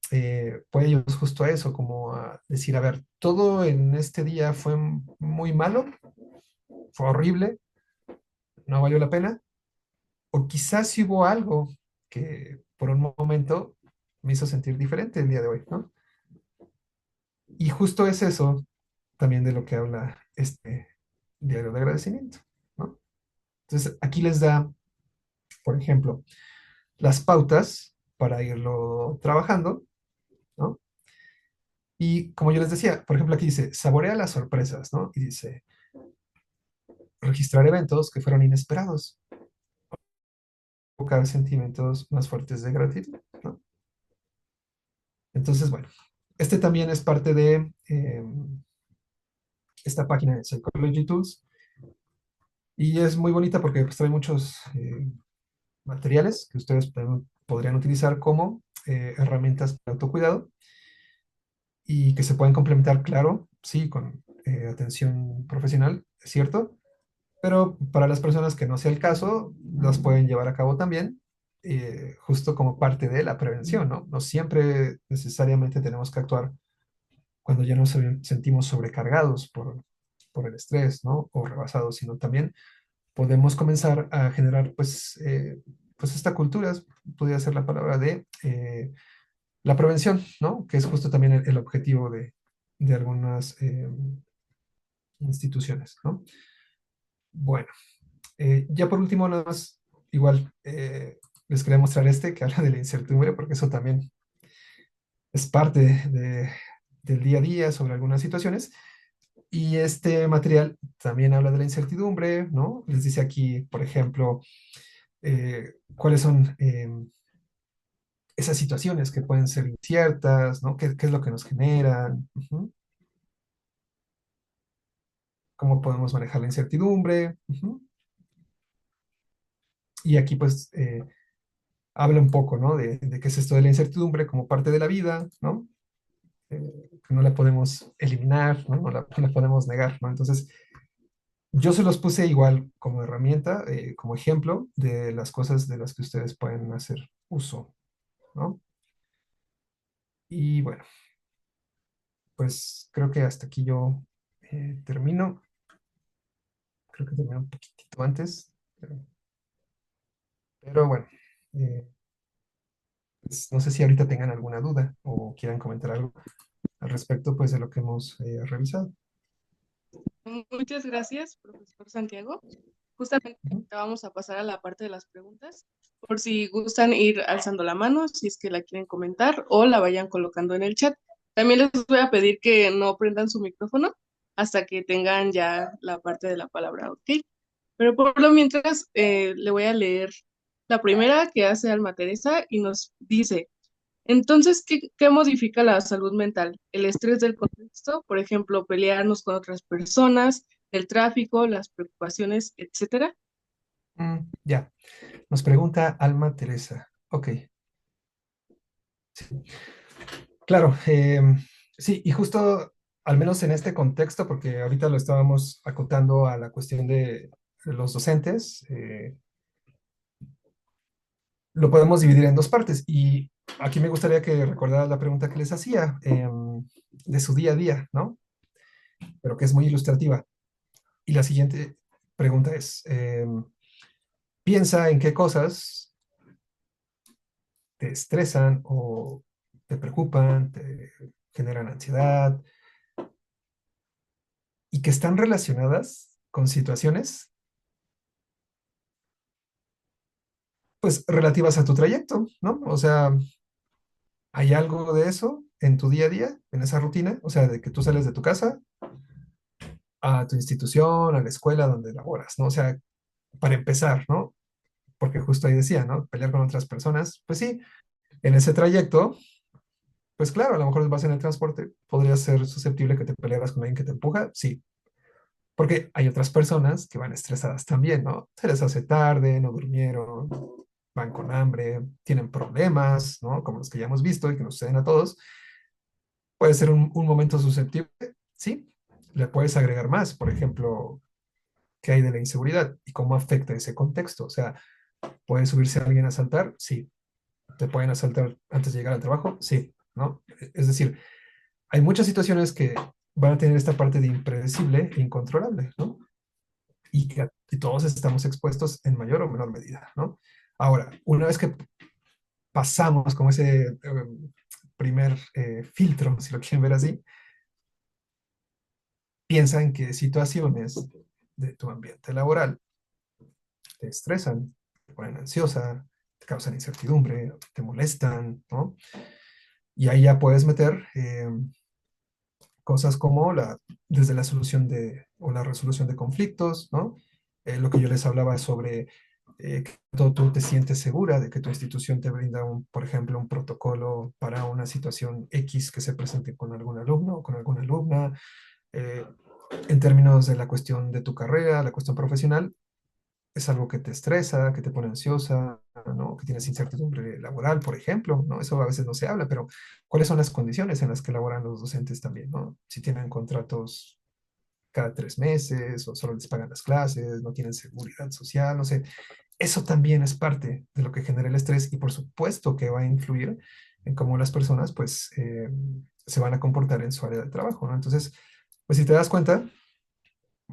puede ayudar justo a eso, como a decir, a ver, todo en este día fue muy malo, fue horrible, no valió la pena, o quizás sí hubo algo que por un momento me hizo sentir diferente el día de hoy, ¿no? Y justo es eso también de lo que habla este diario de agradecimiento, ¿no? Entonces, aquí les da, por ejemplo, las pautas para irlo trabajando, ¿no? Y como yo les decía, por ejemplo, aquí dice, saborea las sorpresas, ¿no? Y dice, registrar eventos que fueron inesperados, buscar sentimientos más fuertes de gratitud, ¿no? Entonces, bueno, este también es parte de esta página de Psychology Tools y es muy bonita porque pues, trae muchos materiales que ustedes podrían utilizar como herramientas de autocuidado y que se pueden complementar, claro, sí, con atención profesional, es cierto, pero para las personas que no sea el caso, las pueden llevar a cabo también, justo como parte de la prevención, ¿no? No siempre necesariamente tenemos que actuar cuando ya nos sentimos sobrecargados por el estrés, ¿no? O rebasados, sino también podemos comenzar a generar, pues esta cultura, podría ser la palabra de la prevención, ¿no? Que es justo también el objetivo de algunas instituciones, ¿no? Bueno, ya por último, nada más, igual les quería mostrar este que habla de la incertidumbre, porque eso también es parte del día a día sobre algunas situaciones. Y este material también habla de la incertidumbre, ¿no? Les dice aquí, por ejemplo, cuáles son esas situaciones que pueden ser inciertas, ¿no? ¿Qué es lo que nos generan? Ujú. ¿Cómo podemos manejar la incertidumbre? Ujú. Y aquí pues habla un poco, ¿no? De qué es esto de la incertidumbre como parte de la vida, ¿no? Que no la podemos eliminar, ¿no? No la podemos negar, ¿no? Entonces, yo se los puse igual como herramienta, como ejemplo de las cosas de las que ustedes pueden hacer uso, ¿no? Y bueno, pues creo que hasta aquí yo termino. Creo que terminé un poquitito antes, pero bueno, eh, pues, no sé si ahorita tengan alguna duda o quieran comentar algo al respecto, pues, de lo que hemos revisado. Muchas gracias, profesor Santiago. Justamente Ujú. vamos a pasar a la parte de las preguntas, por si gustan ir alzando la mano, si es que la quieren comentar o la vayan colocando en el chat. También les voy a pedir que no prendan su micrófono hasta que tengan ya la parte de la palabra, ¿ok? Pero por lo mientras le voy a leer la primera que hace Alma Teresa y nos dice, entonces, ¿qué modifica la salud mental? El estrés del contexto, por ejemplo, pelearnos con otras personas, el tráfico, las preocupaciones, etcétera. Ya, nos pregunta Alma Teresa. Ok, claro, sí, y justo, al menos en este contexto, porque ahorita lo estábamos acotando a la cuestión de los docentes, lo podemos dividir en dos partes. Y aquí me gustaría que recordaras la pregunta que les hacía de su día a día, ¿no? Pero que es muy ilustrativa. Y la siguiente pregunta es, piensa en qué cosas te estresan o te preocupan, te generan ansiedad y que están relacionadas con situaciones, pues, relativas a tu trayecto, ¿no? O sea, ¿hay algo de eso en tu día a día, en esa rutina? O sea, de que tú sales de tu casa a tu institución, a la escuela donde laboras, ¿no? O sea, para empezar, ¿no? Porque justo ahí decía, ¿no? Pelear con otras personas, pues sí, en ese trayecto Pues claro, a lo mejor vas en el transporte, podría ser susceptible que te pelearas con alguien que te empuja, sí, porque hay otras personas que van estresadas también, ¿no? Se les hace tarde, no durmieron, van con hambre, tienen problemas, ¿no? Como los que ya hemos visto y que nos suceden a todos. Puede ser un momento susceptible, sí. Le puedes agregar más, por ejemplo, qué hay de la inseguridad y cómo afecta ese contexto. O sea, ¿puede subirse alguien a asaltar? Sí. ¿Te pueden asaltar antes de llegar al trabajo? Sí, ¿no? Es decir, hay muchas situaciones que van a tener esta parte de impredecible e incontrolable, ¿no? Y todos estamos expuestos en mayor o menor medida, ¿no? Ahora, una vez que pasamos como ese primer filtro, si lo quieren ver así, piensa en qué situaciones de tu ambiente laboral te estresan, te ponen ansiosa, te causan incertidumbre, te molestan, ¿no? Y ahí ya puedes meter cosas como desde la solución o la resolución de conflictos, ¿no? Lo que yo les hablaba sobre que tú te sientes segura de que tu institución te brinda, por ejemplo, un protocolo para una situación X que se presente con algún alumno o con alguna alumna. eh, en términos de la cuestión de tu carrera, la cuestión profesional, es algo que te estresa, que te pone ansiosa, ¿no? Que tienes incertidumbre laboral, por ejemplo, ¿no? Eso a veces no se habla, pero ¿cuáles son las condiciones en las que laboran los docentes también, ¿no? Si tienen contratos cada 3 meses o solo les pagan las clases, no tienen seguridad social, no sé. Eso también es parte de lo que genera el estrés y por supuesto que va a influir en cómo las personas, pues, se van a comportar en su área de trabajo, ¿no? Entonces, pues si te das cuenta,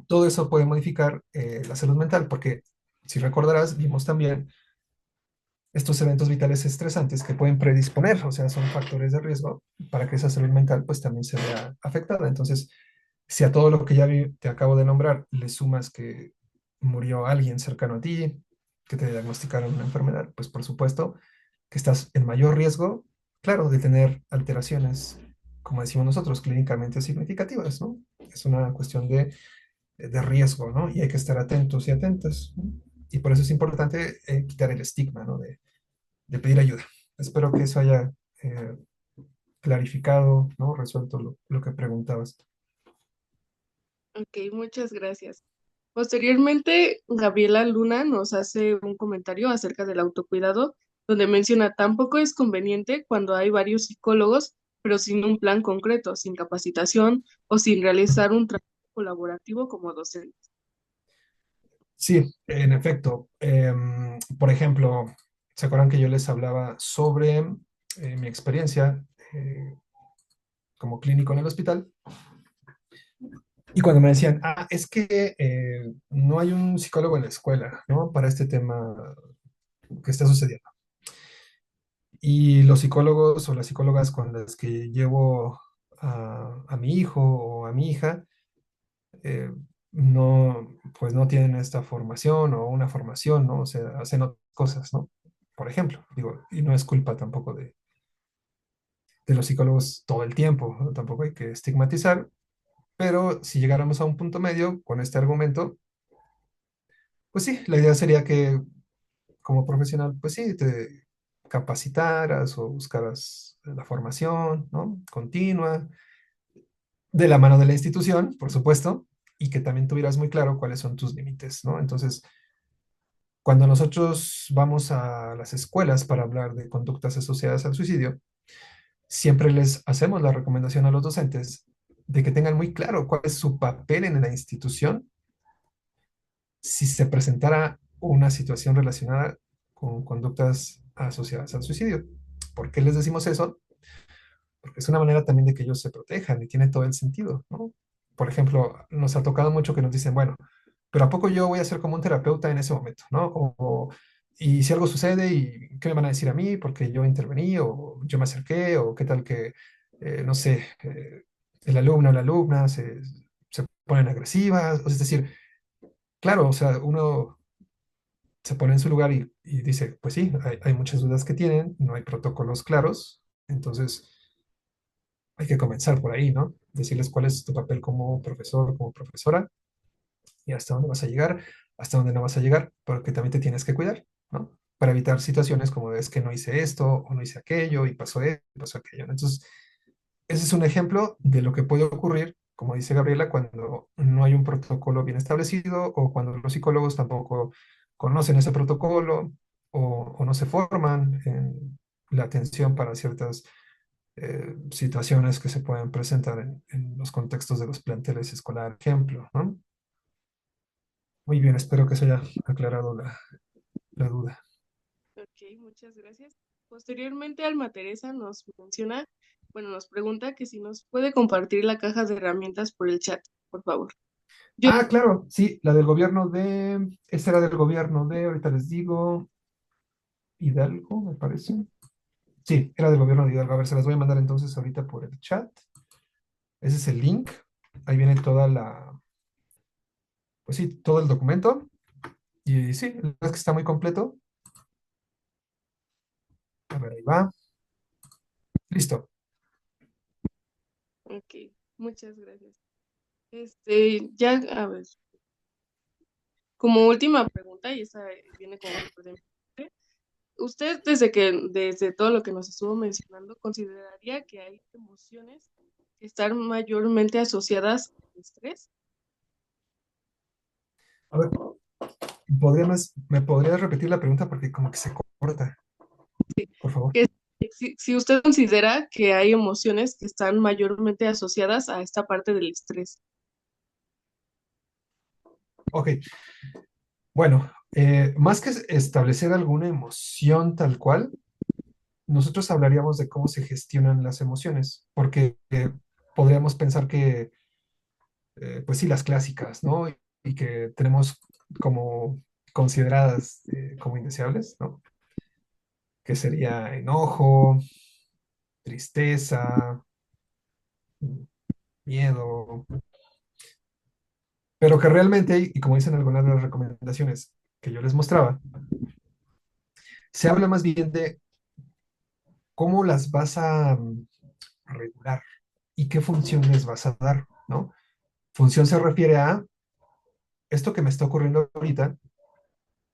todo eso puede modificar la salud mental, porque si recordarás, vimos también estos eventos vitales estresantes que pueden predisponer, o sea, son factores de riesgo para que esa salud mental pues también se vea afectada. Entonces, si a todo lo que ya te acabo de nombrar le sumas que murió alguien cercano a ti, que te diagnosticaron una enfermedad, pues por supuesto que estás en mayor riesgo, claro, de tener alteraciones, como decimos nosotros, clínicamente significativas, ¿no? Es una cuestión de riesgo, ¿no? Y hay que estar atentos y atentas, ¿no? Y por eso es importante quitar el estigma, ¿no? De pedir ayuda. Espero que eso haya eh, clarificado, ¿no? Resuelto lo que preguntabas. Ok, muchas gracias. Posteriormente, Gabriela Luna nos hace un comentario acerca del autocuidado, donde menciona, tampoco es conveniente cuando hay varios psicólogos, pero sin un plan concreto, sin capacitación o sin realizar un trabajo colaborativo como docente. Sí, en efecto. Por ejemplo, ¿se acuerdan que yo les hablaba sobre mi experiencia como clínico en el hospital? Y cuando me decían, es que no hay un psicólogo en la escuela, ¿no? Para este tema que está sucediendo. Y los psicólogos o las psicólogas con las que llevo a mi hijo o a mi hija, eh, no, pues no tienen esta formación o una formación, ¿no? O sea, hacen otras cosas, ¿no? Por ejemplo, digo, y no es culpa tampoco de los psicólogos todo el tiempo, ¿no? Tampoco hay que estigmatizar, pero si llegáramos a un punto medio con este argumento, pues sí, la idea sería que como profesional, pues sí, te capacitaras o buscaras la formación, ¿no? Continua, de la mano de la institución, por supuesto, y que también tuvieras muy claro cuáles son tus límites, ¿no? Entonces, cuando nosotros vamos a las escuelas para hablar de conductas asociadas al suicidio, siempre les hacemos la recomendación a los docentes de que tengan muy claro cuál es su papel en la institución si se presentara una situación relacionada con conductas asociadas al suicidio. ¿Por qué les decimos eso? Porque es una manera también de que ellos se protejan y tiene todo el sentido, ¿no? Por ejemplo, nos ha tocado mucho que nos dicen, bueno, pero ¿a poco yo voy a ser como un terapeuta en ese momento, ¿no? Y si algo sucede, ¿y qué me van a decir a mí? Porque yo intervení o yo me acerqué o qué tal que, no sé, el alumno o la alumna se ponen agresivas. Es decir, claro, o sea, uno se pone en su lugar y dice, pues sí, hay muchas dudas que tienen, no hay protocolos claros, entonces hay que comenzar por ahí, ¿no? Decirles cuál es tu papel como profesor, como profesora, y hasta dónde vas a llegar, hasta dónde no vas a llegar, porque también te tienes que cuidar, ¿no? para evitar situaciones como es que no hice esto o no hice aquello y pasó esto y pasó aquello, ¿no? Entonces, ese es un ejemplo de lo que puede ocurrir, como dice Gabriela, cuando no hay un protocolo bien establecido o cuando los psicólogos tampoco conocen ese protocolo o no se forman en la atención para ciertas situaciones que se pueden presentar en los contextos de los planteles escolar, ejemplo, ¿no? Muy bien, espero que se haya aclarado la duda. Ok, muchas gracias. Posteriormente, Alma Teresa nos menciona, bueno, nos pregunta que si nos puede compartir la caja de herramientas por el chat, por favor. Yo, Ah, claro, sí, la del gobierno de, esta era del gobierno de, ahorita les digo, Hidalgo, me parece. Sí, era del gobierno de Hidalgo. A ver, se las voy a mandar entonces ahorita por el chat. Ese es el link. Ahí viene toda pues sí, todo el documento. Y sí, la verdad es que está muy completo. A ver, ahí va. Listo. ok, muchas gracias. Ya, a ver, como última pregunta, y esa viene como súper importante. ¿Usted, desde todo lo que nos estuvo mencionando, consideraría que hay emociones que están mayormente asociadas al estrés? A ver, ¿me podrías repetir la pregunta? Porque como que se corta, por favor. Que si usted considera que hay emociones que están mayormente asociadas a esta parte del estrés. Ok, bueno, más que establecer alguna emoción tal cual, nosotros hablaríamos de cómo se gestionan las emociones, porque podríamos pensar que, pues sí, las clásicas, ¿no? Y que tenemos como consideradas como indeseables, ¿no? Que sería enojo, tristeza, miedo, pero que realmente, y como dicen algunas de las recomendaciones que yo les mostraba, se habla más bien de cómo las vas a regular y qué funciones vas a dar, ¿no? Función se refiere a esto que me está ocurriendo ahorita,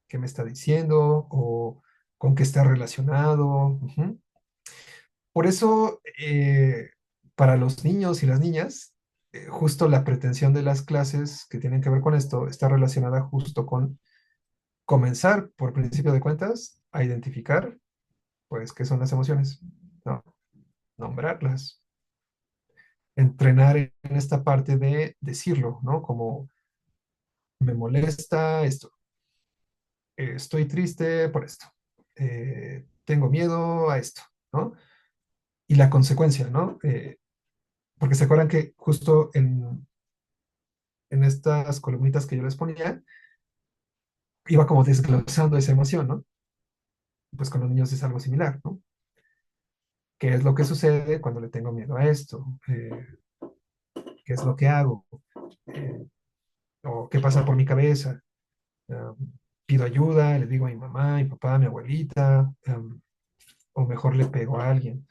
qué me está diciendo o con qué está relacionado. Ujú. Por eso, para los niños y las niñas, justo la pretensión de las clases que tienen que ver con esto está relacionada justo con comenzar, por principio de cuentas, a identificar, pues, qué son las emociones, ¿no? Nombrarlas, entrenar en esta parte de decirlo, ¿no? Como me molesta esto, estoy triste por esto, tengo miedo a esto, ¿no? Y la consecuencia, ¿no? Porque se acuerdan que justo en estas columnitas que yo les ponía, iba como desglosando esa emoción, ¿no? Pues con los niños es algo similar, ¿no? ¿Qué es lo que sucede cuando le tengo miedo a esto? ¿Qué es lo que hago? Eh, ¿O qué pasa por mi cabeza? Um, Pido ayuda, le digo a mi mamá, mi papá, mi abuelita, o mejor le pego a alguien,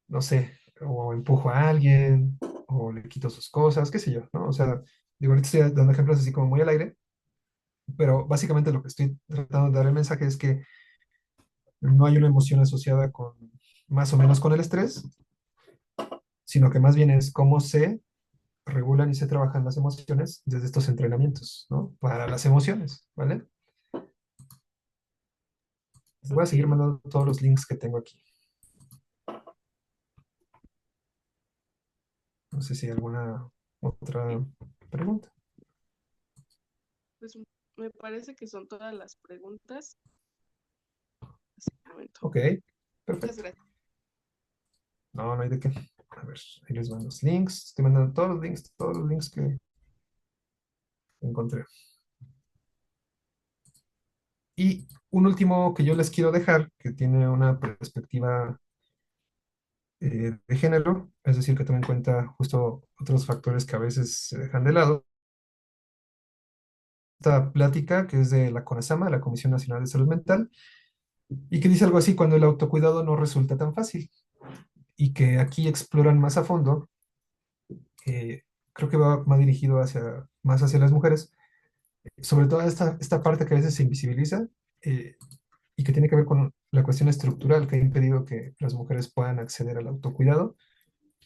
no sé, o empujo a alguien, o le quito sus cosas, qué sé yo, ¿no? O sea, digo, ahorita estoy dando ejemplos así como muy al aire, pero básicamente lo que estoy tratando de dar el mensaje es que no hay una emoción asociada con más o menos con el estrés, sino que más bien es cómo se regulan y se trabajan las emociones desde estos entrenamientos, ¿no? Para las emociones, ¿vale? Les voy a Ok, seguir mandando todos los links que tengo aquí. No sé si hay alguna otra pregunta. pues me parece que son todas las preguntas. Hasta el momento. Ok, Muchas perfecto. gracias. No, no hay de qué. A ver, ahí les mando los links. Estoy mandando todos los links que encontré. Y un último que yo les quiero dejar, que tiene una perspectiva de género, es decir, que toma en cuenta justo otros factores que a veces se dejan de lado. Esta plática que es de la CONASAMA, la Comisión Nacional de Salud Mental, y que dice algo así cuando el autocuidado no resulta tan fácil, y que aquí exploran más a fondo, creo que va dirigido más hacia las mujeres, sobre todo esta parte que a veces se invisibiliza, y que tiene que ver con la cuestión estructural que ha impedido que las mujeres puedan acceder al autocuidado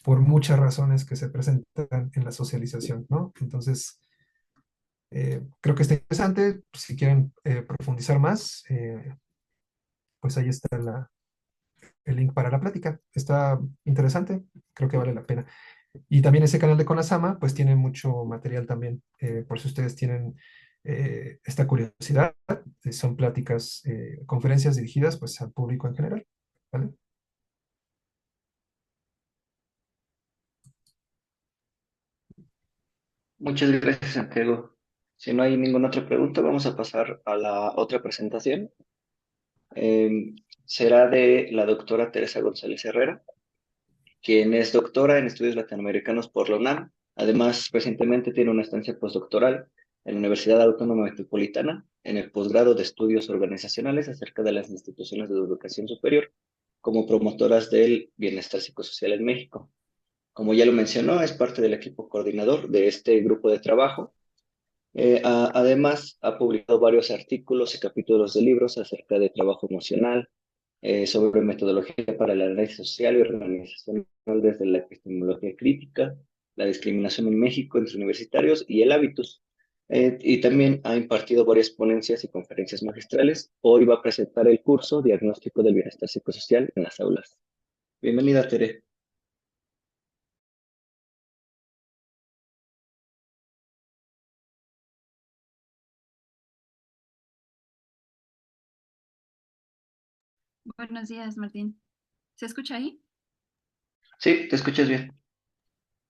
por muchas razones que se presentan en la socialización, ¿no? Entonces, creo que está interesante. Si quieren profundizar más, pues ahí está el link para la plática. Está interesante, creo que vale la pena. Y también ese canal de Conasama, pues tiene mucho material también, por si ustedes tienen esta curiosidad. Son pláticas, conferencias dirigidas pues al público en general, ¿vale? Muchas gracias, Santiago. Si no hay ninguna otra pregunta, vamos a pasar a la otra presentación. Eh, Será de la doctora Teresa González Herrera, quien es doctora en estudios latinoamericanos por la UNAM. Además, recientemente tiene una estancia postdoctoral en la Universidad Autónoma Metropolitana en el posgrado de estudios organizacionales acerca de las instituciones de educación superior como promotoras del bienestar psicosocial en México. Como ya lo mencionó, es parte del equipo coordinador de este grupo de trabajo. Además, ha publicado varios artículos y capítulos de libros acerca de trabajo emocional, sobre metodología para el análisis social y organizacional desde la epistemología crítica, la discriminación en México entre universitarios y el hábitus. Y también ha impartido varias ponencias y conferencias magistrales. Hoy va a presentar el curso Diagnóstico del Bienestar Psicosocial en las aulas. Bienvenida, Tere. Buenos días, Martín. ¿Se escucha ahí? Sí, te escuchas bien.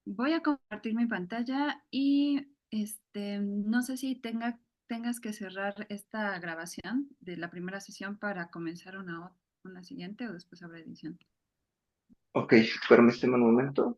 Voy a compartir mi pantalla y no sé si tengas que cerrar esta grabación de la primera sesión para comenzar una siguiente o después habrá edición. Ok, permíteme un momento.